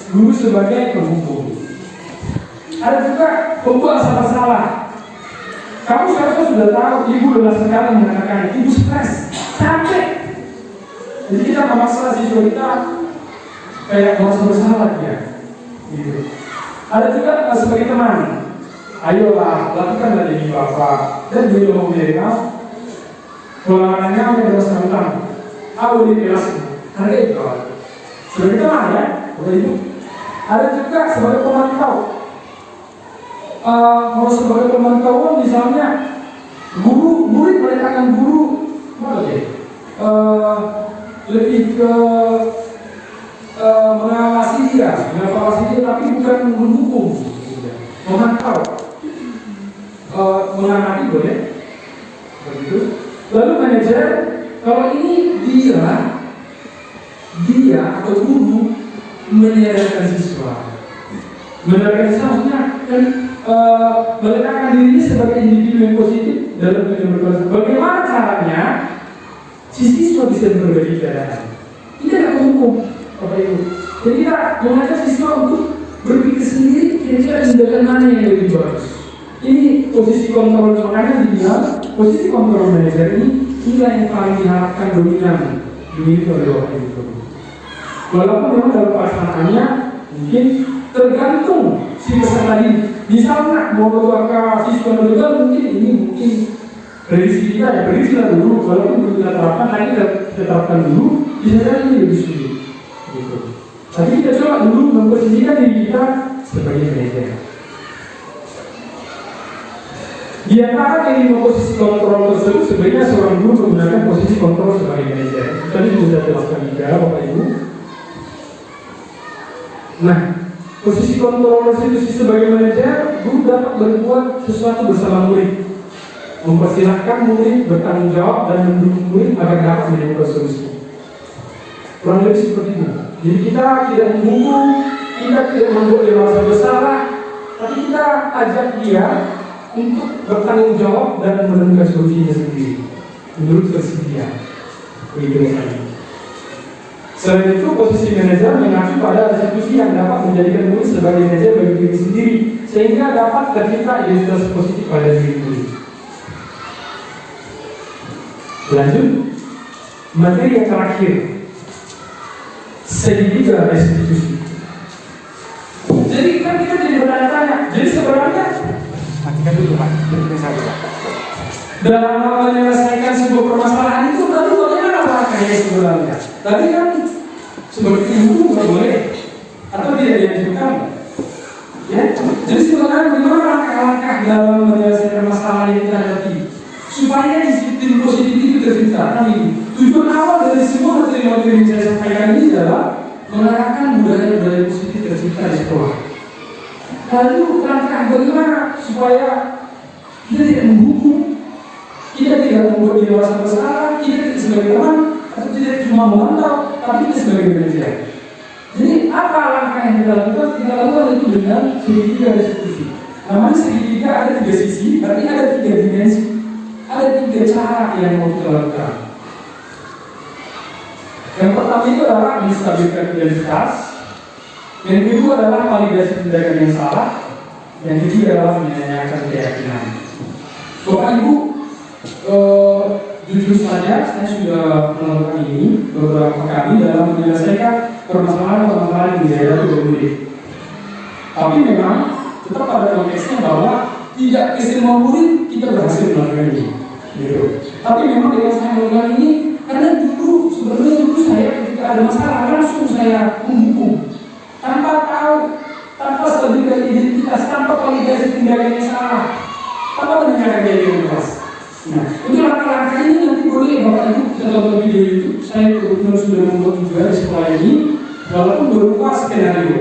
guru sebagai penghukum. Ada juga pembuat salah. Kamu seharusnya sudah tahu, ibu lelah sekali mengatakan, ibu stres, capek. Jadi kita memaksa siswa kita kayak merasa bersalah dia. Gitu. Ada juga sebagai teman, ayolah lakukanlah jadi bapak dan beliau mau menjadi kewenangannya yang berdasarkan kamu. Aku di kelas harga itu sebagai teman ya, Bapak Ibu. Ada juga sebagai pemantau. Kalau sebagai pemantauan misalnya murid meletakkan guru apa ya? Lebih ke mengawasi dia tapi bukan mendukung, memantau, mengamati boleh begitu. Lalu manajer, kalau ini dia atau guru menyadarkan siswa maksudnya kan meletakkan dirinya sebagai individu yang positif dalam dunia berkelas. Bagaimana caranya si siswa bisa berbagi keadaan? Ini tidak hukum, Bapak Ibu. Jadi kita mengajak siswa untuk berpikir sendiri kira-kira tindakan mana yang lebih bagus. Ini posisi kontrol, makanya dibilang posisi kontrol manajer ini yang paling diharapkan dominan dimiliki oleh Bapak Ibu. Walaupun memang dalam pelaksanaannya mungkin tergantung si peserta ini. Misalnya mau keluarga siswa meninggal mungkin prediksi kita ya prediksilah dulu. Walaupun belum kita terapkan, lagi kita terapkan dulu, bisa jadi ini lebih sulit. Gitu. Tapi kita coba dulu memposisikan diri kita sebagai manajer. Di antara kelima posisi kontrol tersebut sebenarnya seorang guru menggunakan posisi kontrol sebagai manajer. Tadi sudah jelaskan juga Bapak Ibu. Nah, posisi kontrol restitusi sebagai manajer, guru dapat berbuat sesuatu bersama murid, mempersilahkan murid bertanggung jawab dan mendukung murid agar dapat menemukan solusi. Kurang lebih seperti itu. Jadi kita tidak menunggu, kita tidak membuat dia merasa bersalah, tapi kita ajak dia untuk bertanggung jawab dan menemukan solusinya sendiri menurut versi dia. Begitu. Selain itu, posisi manajer mengacu pada restitusi yang dapat menjadikan murid sebagai manajer bagi diri sendiri, sehingga dapat tercipta identitas positif pada diri murid. Lanjut, materi yang terakhir, segitiga restitusi. Jadi kan kita jadi bertanya-tanya, jadi sebenarnya Matikan dulu Pak, jadi saya dulu. dalam menyelesaikan sebuah permasalahan itu lalu bagaimana langkahnya sebenarnya? Tadi kan seperti itu nggak boleh atau tidak dianjurkan, ya. Jadi sebenarnya bagaimana langkah-langkah dalam menyelesaikan masalah yang kita hadapi supaya disiplin positif itu tercipta? Tujuan awal dari semua materi-materi yang saya sampaikan ini adalah mengarahkan budaya-budaya positif tercipta di sekolah. Lalu langkah bagaimana supaya kita tidak menghukum, kita tidak membuat dia merasa bersalah, kita tidak sebagai teman, atau tidak cuma memantau, tapi kita sebagai manajer. Jadi apa langkah yang kita lakukan? Kita lakukan itu dengan segitiga restitusi. Namanya segitiga ada 3 sisi, berarti ada 3 dimensi, ada 3 cara yang mau kita lakukan. Yang pertama itu adalah menstabilkan identitas. Yang kedua adalah validasi tindakan yang salah. Yang ketiga adalah menanyakan keyakinan. Bapak Ibu, jujur saja saya sudah melakukan ini beberapa kali dalam menyelesaikan permasalahan di daerah murid. Tapi memang tetap pada konteksnya bahwa tidak ke semua murid kita berhasil melakukan ini. Gitu. Tapi memang dengan saya melakukan ini karena sebenarnya dulu saya ketika ada masalah langsung saya menghukum tanpa tahu, tanpa stabilitas identitas, tanpa validasi tindakan yang salah, tanpa menanyakan keyakinan. Nah, untuk langkah-langkah ini nanti boleh Bapak Ibu kita tonton video itu. Saya kebetulan sudah membuat juga di sekolah ini, walaupun berupa skenario.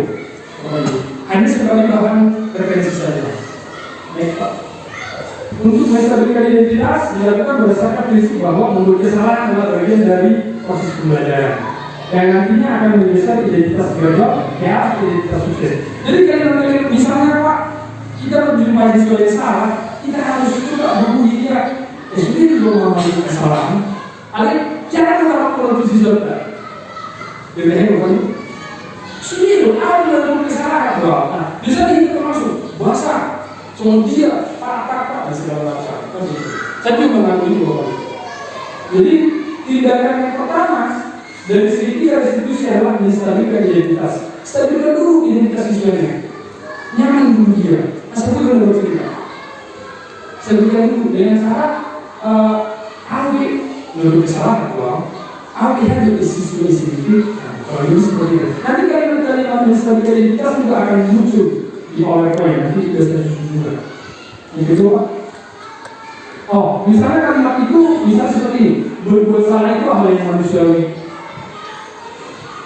Hanya sebagai bahan referensi saja. Baik Pak. Untuk menstabilkan identitas dilakukan berdasarkan prinsip bahwa membuat kesalahan adalah bagian dari proses pembelajaran yang nantinya akan menggeser identitas gagal ke arah identitas sukses. Jadi kalau misalnya Pak, kita menjadi mahasiswa yang salah, kita harus coba berbunyi dia. Jadi belum mengalami kesalahan. Ada jangan mengharap produksi serta. Jadi bukan. Sudah ada dalam kesalahan. Nah, bisa kita termasuk bahasa, cuma dia pak dan segala macam. Saya juga mengaku ini Bapak. Jadi tindakan yang pertama dari segi restitusi adalah menstabilkan identitas. Stabilkan dulu identitas siswanya. Nyaman dulu dia. Asal itu benar cerita. Stabilkan dulu dengan cara menurut kesalahan ada siswa sedikit. Kalau ini seperti itu. Nanti kalimat-kalimat menstabilkan identitas juga akan muncul di PowerPoint. Nanti juga saya susun juga. Yang kedua, misalnya kalimat itu bisa seperti ini. Berbuat salah itu hal yang manusiawi.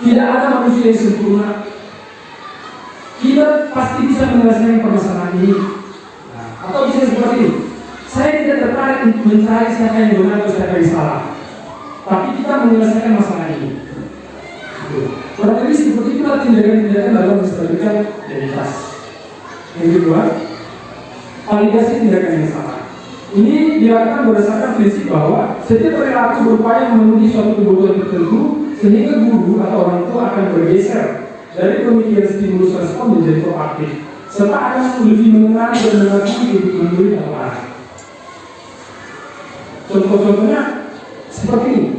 Tidak ada manusia yang sempurna. Kita pasti bisa menyelesaikan permasalahan ini. Atau bisa seperti ini. Saya tidak tertarik untuk mencari siapa yang benar atau siapa yang salah. Tapi kita menyelesaikan masalah ini. Kurang lebih seperti itulah tindakan-tindakan dalam menstabilkan identitas. Yang kedua, validasi tindakan yang salah. Ini dilakukan berdasarkan prinsip bahwa setiap perilaku berupaya memenuhi suatu kebutuhan tertentu, sehingga guru atau orang tua akan bergeser dari pemikiran stimulus respon menjadi proaktif, serta akan lebih mengenali dan mengakui kebutuhan murid atau anak. Contoh-contohnya seperti ini.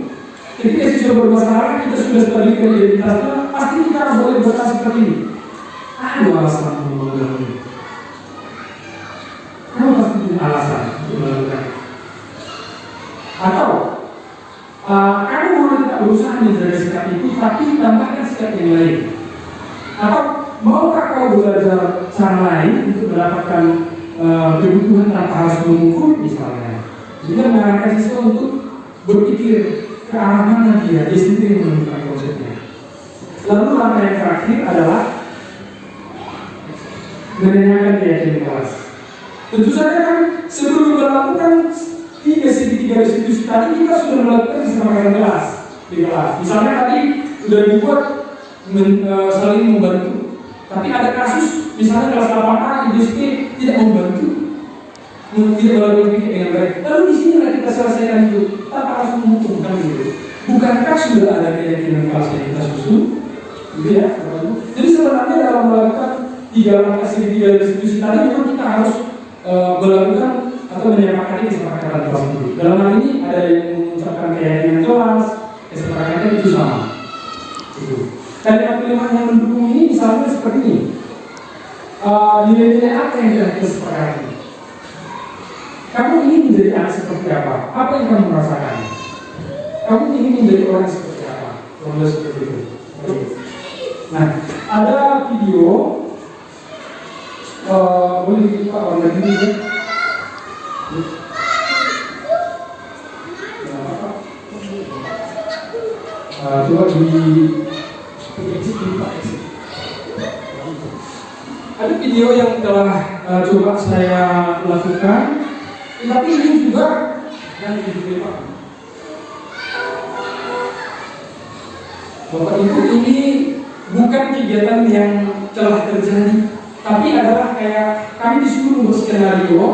Ketika siswa bermasalah, kita sudah stabilkan identitasnya, pasti kita boleh berkata seperti ini. Ada alasan untuk melakukan ini. Kamu pasti punya alasan untuk melakukan. Atau kamu boleh tidak berusaha menjaga sikap itu, tapi tambahkan sikap yang lain. Atau maukah kau belajar cara lain untuk mendapatkan kebutuhan tanpa harus mengukur misalnya. Kita mengarahkan siswa untuk berpikir ke arah mana dia sendiri menemukan konsepnya. Lalu langkah yang terakhir adalah menanyakan keyakinan kelas. Tentu saja kan sebelum melakukan segitiga restitusi tadi kita sudah melakukan kesepakatan kelas di kelas. Misalnya tadi sudah dibuat saling membantu. Tapi ada kasus misalnya kelas 8A IDSP tidak membantu, tidak melakukan dengan baik. Lalu di sini kita selesaikan itu tanpa harus menghukum kan gitu. Bukankah sudah ada keyakinan kelas yang kita susun? Gitu ya, Bapak Ibu. Jadi sebenarnya dalam melakukan 3 langkah segitiga restitusi tadi memang kita harus melakukan atau menyepakati kesepakatan kelas itu. Dalam hal ini ada yang mengucapkan keyakinan kelas, kesepakatan itu sama. Gitu. Dan yang kelima yang mendukung ini misalnya seperti ini. Nilai-nilai apa yang kita kesepakati? Kamu ingin menjadi anak seperti apa? Apa yang kamu rasakan? Kamu ingin menjadi orang seperti apa? Orang seperti itu. Nah, ada video. Boleh kita warna ini ya? Coba ada video yang telah coba saya lakukan, tapi ini juga yang diterima. Bapak Ibu, ini bukan kegiatan yang telah terjadi, tapi adalah kayak kami disuruh membuat skenario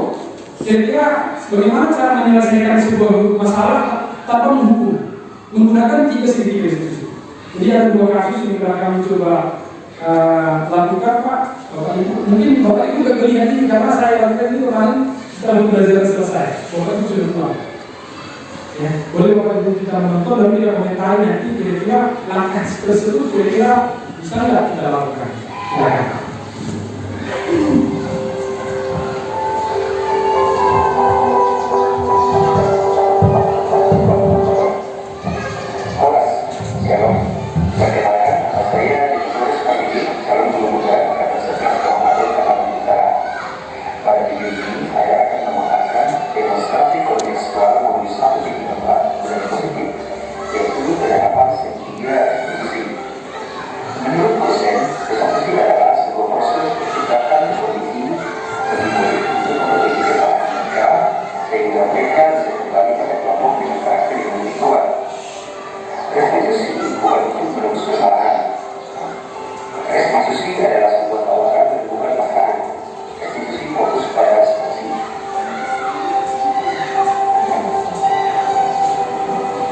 kira-kira bagaimana cara menyelesaikan sebuah masalah tanpa menghukum menggunakan 3 segitiga restitusi. Jadi ada 2 kasus yang telah kami coba lakukan, Pak. Bapak Ibu, mungkin Bapak Ibu gak melihat ini karena saya lakukan ini kemarin setelah pembelajaran selesai. Bapak Ibu sudah tahu. Ya, boleh Bapak Ibu kita menonton dan kita komentari nanti kira-kira langkah tersebut kira-kira bisa nggak kita lakukan. Silakan. Menurut dosen, restitusi adalah sebuah proses penciptaan kondisi bagi murid untuk memperbaiki kesalahan mereka sehingga mereka bisa kembali pada kelompok dengan karakter yang lebih kuat. Restitusi bukan untuk menembus kesalahan. Restitusi adalah sebuah tawaran dan bukan paksaan. Restitusi fokus pada restitusi.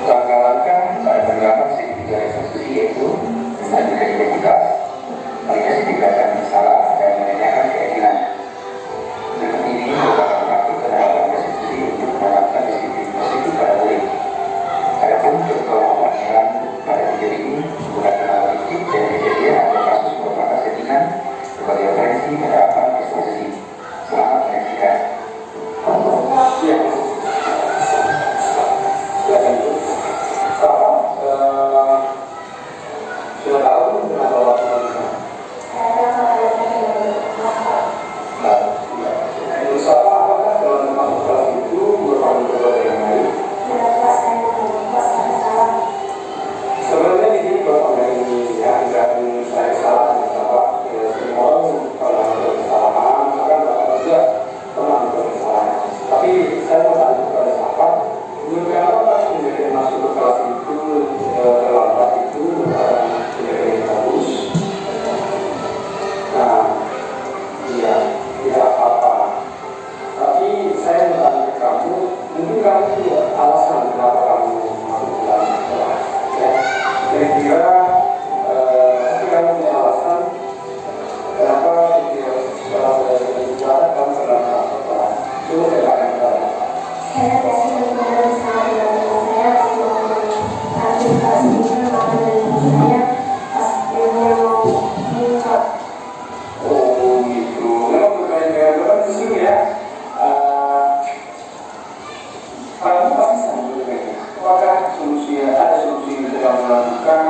Langkah-langkah pada penerapan segitiga restitusi yaitu menentukan identitas, validasi tindakan salah, dan menanyakan keyakinan. Berikut ini merupakan praktik penerapan restitusi untuk menanamkan disiplin positif pada murid. Adapun contoh penilaian pada video ini menggunakan analitik dan kejadian atau kasus merupakan settingan sebagai referensi penerapan restitusi. Selamat menyaksikan. Sudah tahu kenapa waktu itu? Usaha apakah dalam masuk kelas itu merupakan sesuatu yang baik? Sebenarnya di sini Bapak ini ya, dan saya salah Bapak semua orang kalau ada kesalahan maka Bapak juga pernah membuat kesalahan. Tapi saya mau tanya kepada Bapak, menurut apakah menjadi masuk ke kelas itu terlambat itu yang bagus? Nah, iya, tidak apa-apa. Tapi saya bertanya ke kamu, mungkin kamu punya alasan kenapa kamu masuk ke dalam kelas. Ya, kira-kira tapi kamu punya alasan kenapa setelah berbicara kamu pernah masuk kelas. Coba saya akan bertanya. Saya biasanya benar-benar sangat dengan saya waktu kelas ini makanan saya pas dia mau buka. Oh gitu, memang berkait dengan Bapak di sini ya. Kamu pasti sangat berbeda. Apakah ada solusi yang bisa kamu lakukan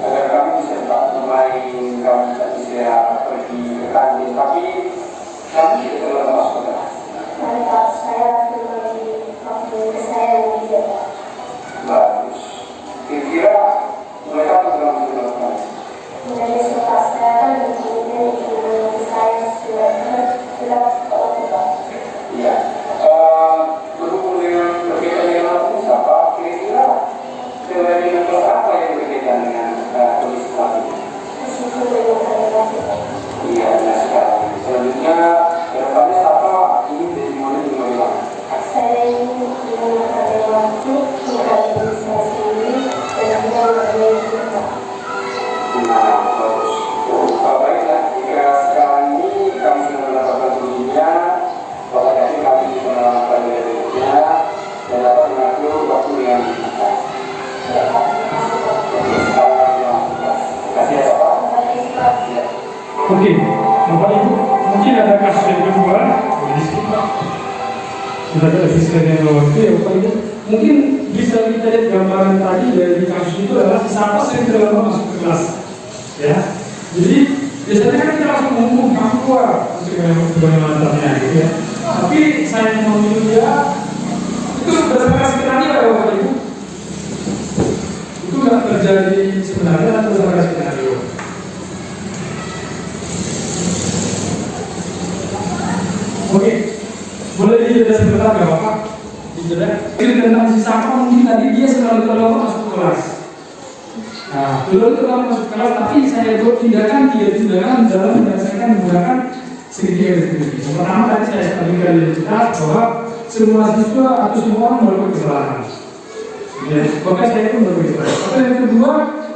agar kamu bisa tetap bermain, kamu bisa pergi ke kantin, tapi kamu tidak terlalu masuk ke dalam. Mereka saya waktu saya yang tidak. Bagus. Kira-kira mereka program melakukan. Menjadi suka saya kan kemudian saya sudah sekolah juga. Iya. Berhubung dengan perbedaan yang langsung siapa? Kira-kira dengan kelas apa yang berbeda dengan kondisi saat ini? Meskipun belum ada lagi. Iya, nah sekarang selanjutnya kedepannya siapa ingin jadi mana di mana? Saya ingin mengatakan ada kasus yang kedua, kita ada asistennya waktu ya Bapak Ibu. Mungkin bisa kita lihat gambaran tadi dari kasus itu adalah siapa sering terlalu masuk ke kelas, ya. Jadi biasanya kan kita langsung ngomong kamu keluar, sebagai mantannya, gitu ya. Tapi saya memilih dia itu berdasarkan skenario ya Bapak Ibu. Itu nggak terjadi sebenarnya atau berdasarkan skenario. Oke, boleh dijeda sebentar nggak Bapak? Dijeda. Tentang si Saka mungkin tadi dia selalu masuk kelas. Nah, selalu masuk kelas, tapi saya buat tindakan dalam menyelesaikan menggunakan segitiga. Yang pertama tadi saya sampaikan di kita bahwa semua siswa atau semua orang melakukan kesalahan. Ya, bahkan saya pun melakukan kesalahan. Tapi yang kedua,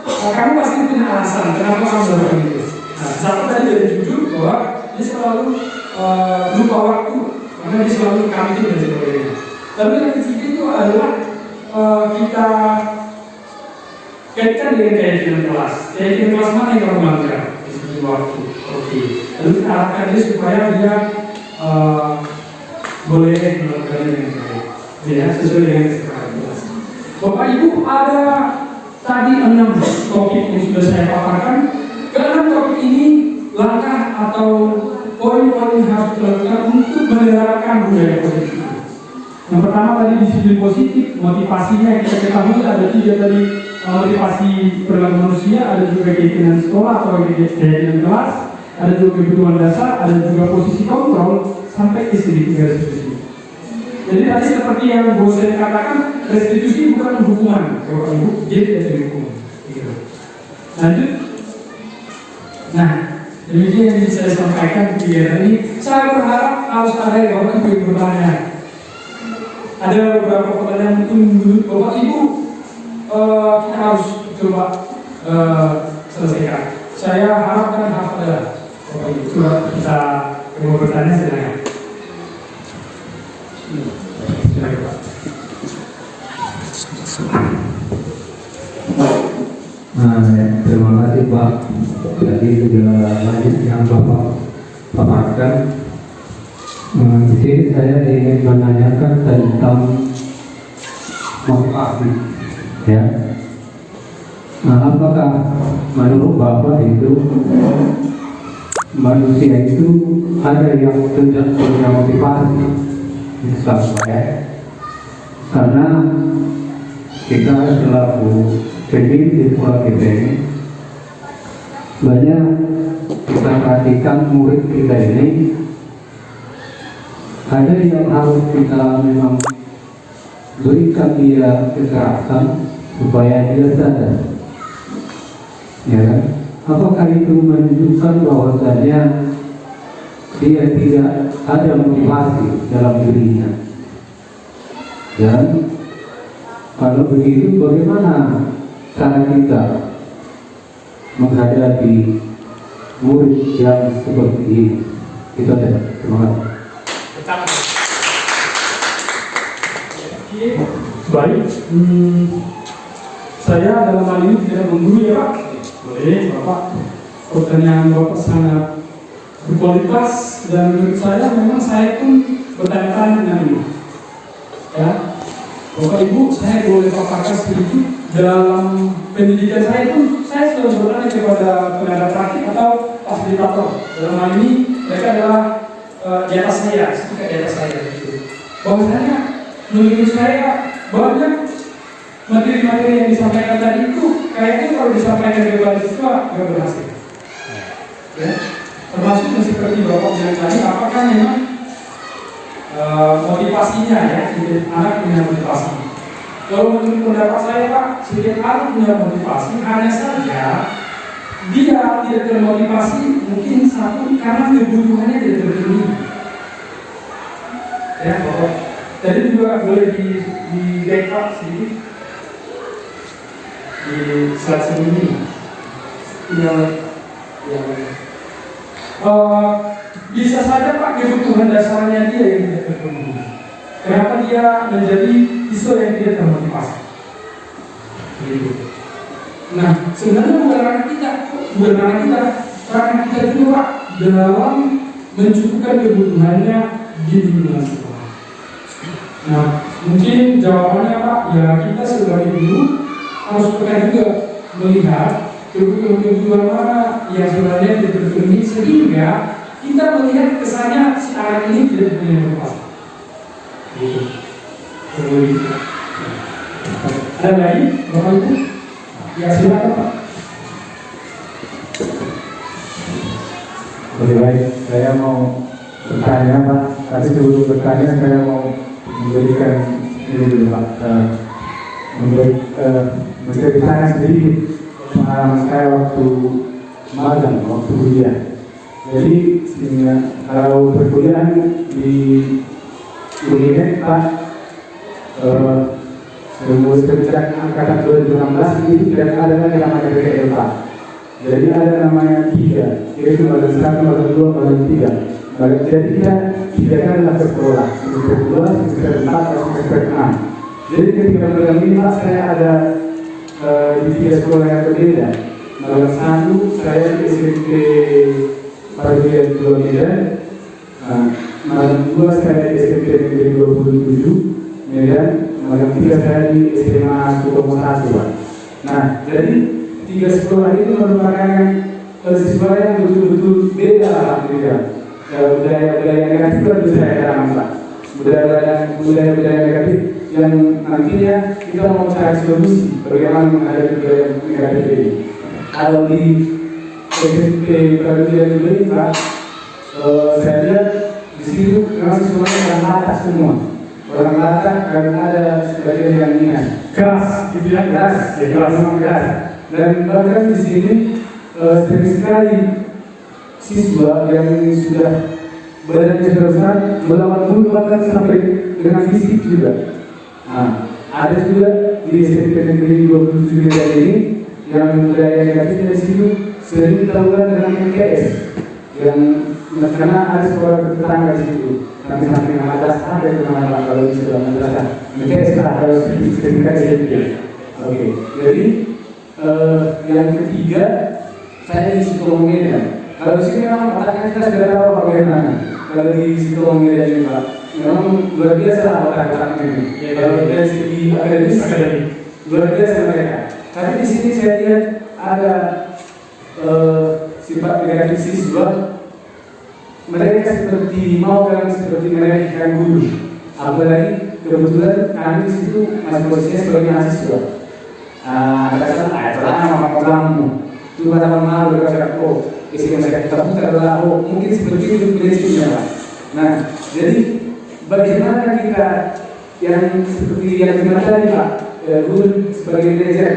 kamu pasti punya alasan kenapa kamu melakukan itu. Nah, satu tadi dari jujur bahwa dia selalu lupa waktu, karena dia selalu kantin dan sebagainya. Tapi yang ketiga itu adalah kita kaitkan dengan keyakinan kelas. Keyakinan kelas mana yang kamu melanggar di sisi waktu? Oke. Lalu kita arahkan dia supaya dia boleh melakukannya dengan baik. Ya, sesuai dengan kesepakatan kelas. Bapak Ibu, ada tadi 6 topik yang sudah saya paparkan. Ke-6 topik ini langkah atau poin-poin yang harus dilakukan untuk menerapkan budaya positif. Yang pertama tadi disiplin positif, motivasinya yang kita ketahui ada 3 tadi, motivasi perilaku manusia, ada juga keyakinan sekolah atau keyakinan kelas, ada juga kebutuhan dasar, ada juga posisi kontrol sampai ke segitiga restitusi. Jadi tadi seperti yang Bu saya katakan, restitusi bukan hukuman, Bapak Ibu, jadi tidak dihukum. Lanjut. Nah, demikian yang bisa saya sampaikan kegiatan ini. Saya berharap harus ada yang Bapak Ibu yang bertanya. Ada beberapa pertanyaan mungkin menurut Bapak Ibu kita harus coba selesaikan. Saya harapkan ada Bapak Ibu coba kita mau bertanya silakan. Silakan Pak. Terima kasih Pak. Jadi sudah lanjut yang Bapak paparkan. Di sini saya ingin menanyakan tentang motivasi, ya. Apakah menurut Bapak itu manusia itu ada yang tidak punya motivasi? Misalnya, karena kita selaku pendidik di sekolah kita ini banyak kita perhatikan murid kita ini ada yang harus kita memang berikan dia kekerasan supaya dia sadar, ya kan? Apakah itu menunjukkan bahwasannya dia tidak ada motivasi dalam dirinya? Dan kalau begitu bagaimana cara kita menghadapi murid yang seperti ini? Itu saja. Terima kasih. Baik, saya dalam hal ini tidak menggurui ya Pak. Boleh Bapak, pertanyaan Bapak sangat berkualitas dan menurut saya memang saya pun bertanya-tanya dengan ini. Ya, Bapak Ibu, saya boleh paparkan sedikit dalam pendidikan saya pun saya selalu bertanya kepada tenaga praktik atau fasilitator. Dalam hal ini mereka adalah di atas saya, seperti di atas saya gitu. Bahwasanya menurut saya banyak materi-materi yang disampaikan tadi itu kayaknya kalau disampaikan kepada siswa nggak berhasil. Ya, termasuk seperti Bapak bilang tadi, apakah memang motivasinya ya, anak punya motivasi. Kalau menurut pendapat saya Pak, setiap anak punya motivasi, hanya saja dia tidak termotivasi mungkin satu karena kebutuhannya tidak terpenuhi. Ya, Bapak. Tadi juga boleh di backup sedikit di slide sebelumnya. Bisa saja Pak kebutuhan dasarnya dia yang tidak terpenuhi. Kenapa dia menjadi siswa yang tidak termotivasi? Nah, sebenarnya bukan karena kita juga dalam mencukupkan kebutuhannya di lingkungan sekolah. Nah, mungkin jawabannya Pak, ya kita sebagai guru harus peka juga melihat kebutuhan mana yang sebenarnya dipenuhi sehingga kita melihat kesannya si anak ini tidak punya tempat. Gitu. Ada lagi, Bapak Ibu? Ya silakan Pak. Lebih baik saya mau bertanya Pak, tapi sebelum bertanya saya mau memberikan ini dulu Pak, menceritakan sedikit pengalaman saya waktu magang, waktu kuliah. Jadi kalau perkuliahan di UNINET Pak, sejak angkatan 2016 itu tidak ada lagi namanya PTL Pak. Jadi ada namanya 3, yaitu badan 1, badan 2, badan 3. Jadi kita adalah sekolah, semester 2, semester 4, dan semester 6. Jadi ketika magang ini Pak, saya ada di 3 sekolah yang berbeda. Magang 1 saya di SMP Paguyuban 2 Medan, magang 2 saya di SMP Negeri 27 Medan, magang 3 saya di SMA Sutomo 1 Pak. Nah, jadi 3 sekolah itu merupakan siswa yang betul-betul beda alhamdulillah. Budaya-budaya negatif itu saya tanam Pak. Budaya-budaya negatif yang nantinya kita mau cari solusi bagaimana menghadapi budaya negatif ini. Kalau di SMP Paguyuban ini Pak, saya lihat di situ memang semuanya orang Batak semua. Orang Batak karena ada sebagian yang ingat keras, gitu ya, keras, memang keras. Dan bahkan di sini sering sekali siswa yang sudah badannya sudah besar melawan guru bahkan sampai dengan fisik juga. Nah, ada juga di SMP Negeri 27 Medan ini yang budaya negatifnya di situ sering dilakukan dengan MKS yang karena ada sekolah tetangga di situ. Sampai madrasah ada yang namanya kalau di sekolah madrasah MKS ada sedikit sedikit. Oke, jadi yang ketiga saya di Sutomo Medan. Kalau di sini memang otaknya kita sudah tahu bagaimana. Kalau di Sutomo Medan ini Pak, memang luar biasa otak-otaknya ini. Kalau dari segi akademis luar biasa mereka. Tapi di sini saya lihat ada sifat negatif siswa. Mereka seperti mau kan seperti mereka guru. Apalagi kebetulan kami di situ masih posisinya sebagai mahasiswa. Itulah nama kamu. Cuma sama malu berkata, oh, isi mereka kita putar adalah, oh, mungkin seperti itu prinsipnya Pak. Nah, jadi bagaimana kita yang seperti yang dimana tadi Pak, guru sebagai manajer,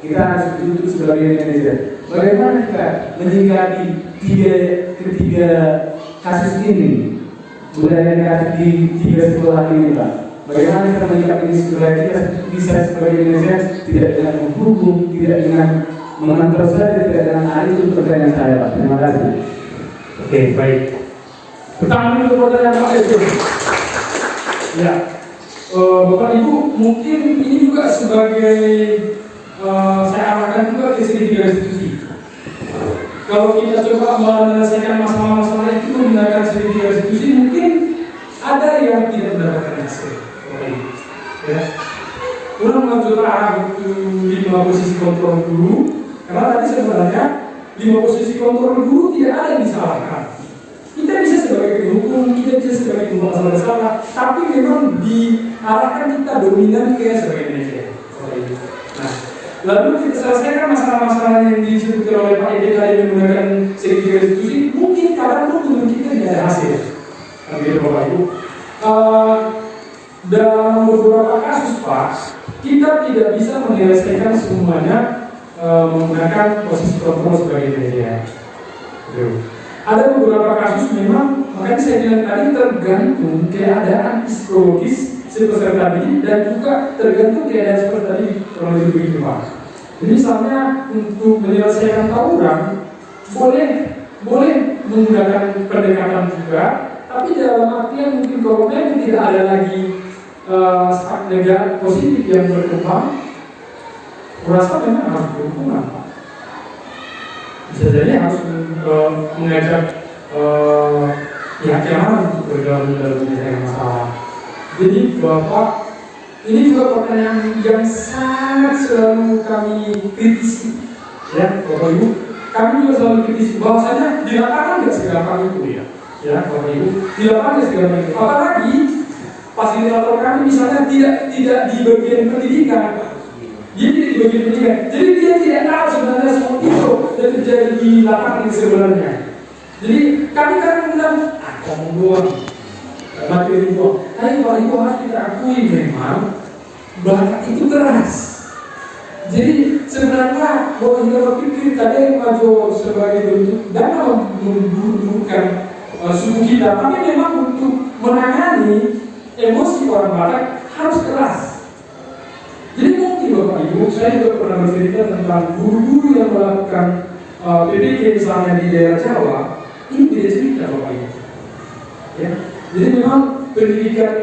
kita harus duduk sebagai manajer. Bagaimana kita menyikapi ketiga kasus ini, budaya negatif di 3 sekolah ini Pak? Bagaimana kita menyikapi ini supaya kita bisa sebagai manajer tidak dengan menghukum, tidak dengan mengontrol saja, tidak dengan ahli. Itu pertanyaan saya Pak. Terima kasih. Oke, baik. Pertanyaan itu pertanyaan Pak itu. Ya, Bapak Ibu mungkin ini juga sebagai saya arahkan juga ke segi 3 institusi. Kalau kita coba menyelesaikan masalah-masalah itu menggunakan segi 3 institusi, mungkin ada yang tidak mendapatkan hasil. Ya. Kurang mengatur arah 5 posisi kontrol guru, karena tadi sebenarnya 5 posisi kontrol guru tidak ada yang disalahkan. Kita bisa sebagai hukum, kita bisa sebagai pembahasan salah, tapi memang diarahkan kita dominan ke sebagai manajer. Nah, lalu kita selesaikan masalah-masalah yang disebutkan oleh Pak Ede tadi menggunakan segi 3 institusi, mungkin kadang pun kita tidak ada hasil. Begitu Bapak Ibu. Dalam beberapa kasus Pak, kita tidak bisa menyelesaikan semuanya menggunakan posisi kontrol sebagai manajer. Ada beberapa kasus memang, makanya saya bilang tadi tergantung keadaan psikologis si peserta didik dan juga tergantung keadaan seperti tadi kalau itu begitu Pak. Jadi misalnya untuk menyelesaikan tawuran boleh menggunakan pendekatan juga, tapi dalam artian mungkin kalau memang tidak ada lagi negara positif yang berkembang, kurasa memang harus berhubungan Pak. Bisa jadi harus mengajak pihak yang mana untuk bergabung dalam menyelesaikan masalah. Jadi Bapak, ini juga pertanyaan yang sangat selalu kami kritisi, ya Bapak Ibu. Kami juga selalu kritisi bahwasanya di lapangan nggak segampang itu ya Bapak Ibu. Di lapangan nggak segampang itu. Apalagi fasilitator kami misalnya tidak di bagian pendidikan. Dia tidak di bagian pendidikan. Jadi dia tidak tahu sebenarnya semua itu yang terjadi di lapangan sebenarnya. Jadi kami kadang bilang, kamu doang, materi doang. Tapi Bapak Ibu harus kita akui memang bakat itu keras. Jadi sebenarnya bahwa kita berpikir tadi maju sebagai bentuk dana membutuhkan suku kita, tapi memang untuk menangani emosi orang Batak harus keras. Jadi mungkin Bapak Ibu, saya juga pernah bercerita tentang guru-guru yang melakukan PPG misalnya di daerah Jawa, ini beda cerita Bapak Ibu. Ya, jadi memang pendidikan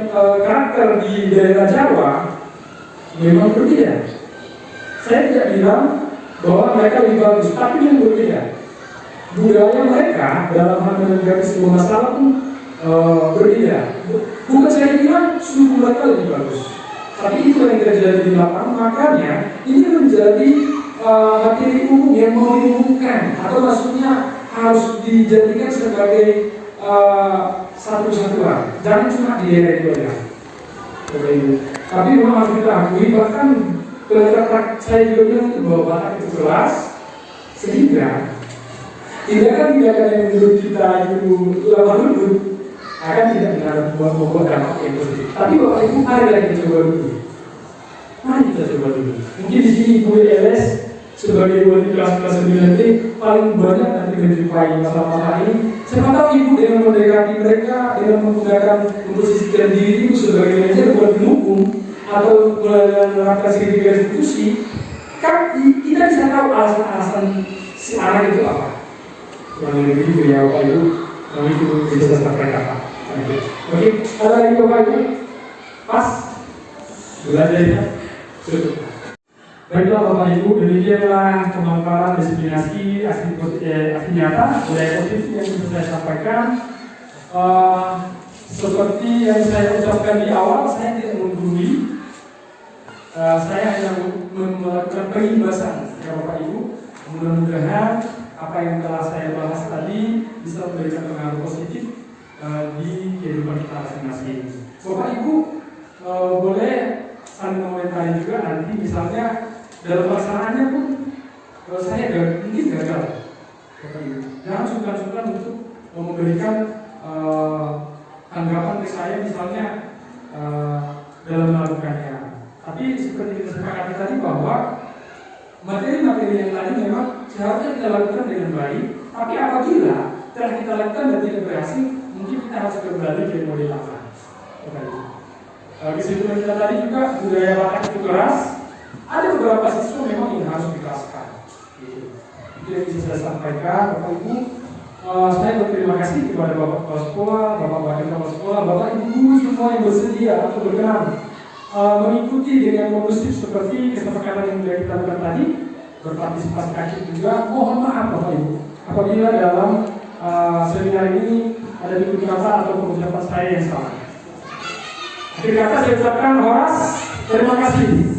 karakter di daerah Jawa memang berbeda. Saya tidak bilang bahwa mereka lebih bagus, tapi yang berbeda. Budaya mereka dalam hal menanggapi sebuah masalah pun berbeda. Bukan saya bilang suku mereka lebih bagus, tapi itu yang terjadi di lapangan. Makanya ini menjadi materi umum yang mau diumumkan, atau maksudnya harus dijadikan sebagai satu kesatuan. Jangan cuma di daerah itu aja. Tapi memang harus kita akui, bahkan pelajaran saya juga bilang itu bahwa Batak itu keras, sehingga tindakan-tindakan yang menurut kita itu lama dulu akan tidak benar membuat dampak yang positif. Tapi Bapak Ibu, mari kita coba dulu. Mari kita coba dulu. Mungkin di sini Ibu LS sebagai wali kelas 9 paling banyak nanti menjumpai masalah-masalah ini. Siapa tahu Ibu dengan mendekati mereka, dengan menggunakan memposisikan diri Ibu sebagai manajer buat mendukung atau menerapkan sertifikat institusi, kan kita bisa tahu alasan-alasan si anak itu apa. Yang lebih itu ya Bapak Ibu, yang itu bisa sampaikan apa. Oke, ada lagi Bapak Ibu? Pas? Belajarnya? Cukup. Baiklah Bapak Ibu, demikianlah pemaparan diskriminasi aksi nyata budaya positif yang bisa saya sampaikan. Seperti yang saya ucapkan di awal, saya tidak menggurui. Saya hanya melakukan pengimbasan ya Bapak Ibu. Mudah-mudahan apa yang telah saya bahas tadi bisa memberikan pengaruh positif di kehidupan kita masing-masing. Bapak Ibu boleh saling komentari juga nanti, misalnya dalam pelaksanaannya pun saya mungkin gagal. Bapak Ibu, jangan sungkan-sungkan untuk memberikan anggapan ke saya misalnya dalam melakukannya. Tapi seperti kita sepakati tadi bahwa materi-materi yang tadi memang seharusnya kita lakukan dengan baik. Tapi apabila telah kita lakukan dan tidak berhasil, mungkin kita harus kembali ke model lama. Kesimpulan kita tadi juga budaya Batak itu keras. Ada beberapa siswa memang yang harus dikeraskan. Itu yang bisa saya sampaikan, Bapak Ibu. Saya berterima kasih kepada Bapak Kepala Sekolah, Bapak Wakil Kepala Sekolah, Bapak Ibu semua yang bersedia atau berkenan mengikuti dengan kondusif seperti kesepakatan yang sudah kita lakukan tadi, berpartisipasi aktif juga. Mohon maaf Bapak Ibu apabila dalam seminar ini ada tutur kata atau pengucapan saya yang salah. Akhir kata saya ucapkan Horas, terima kasih.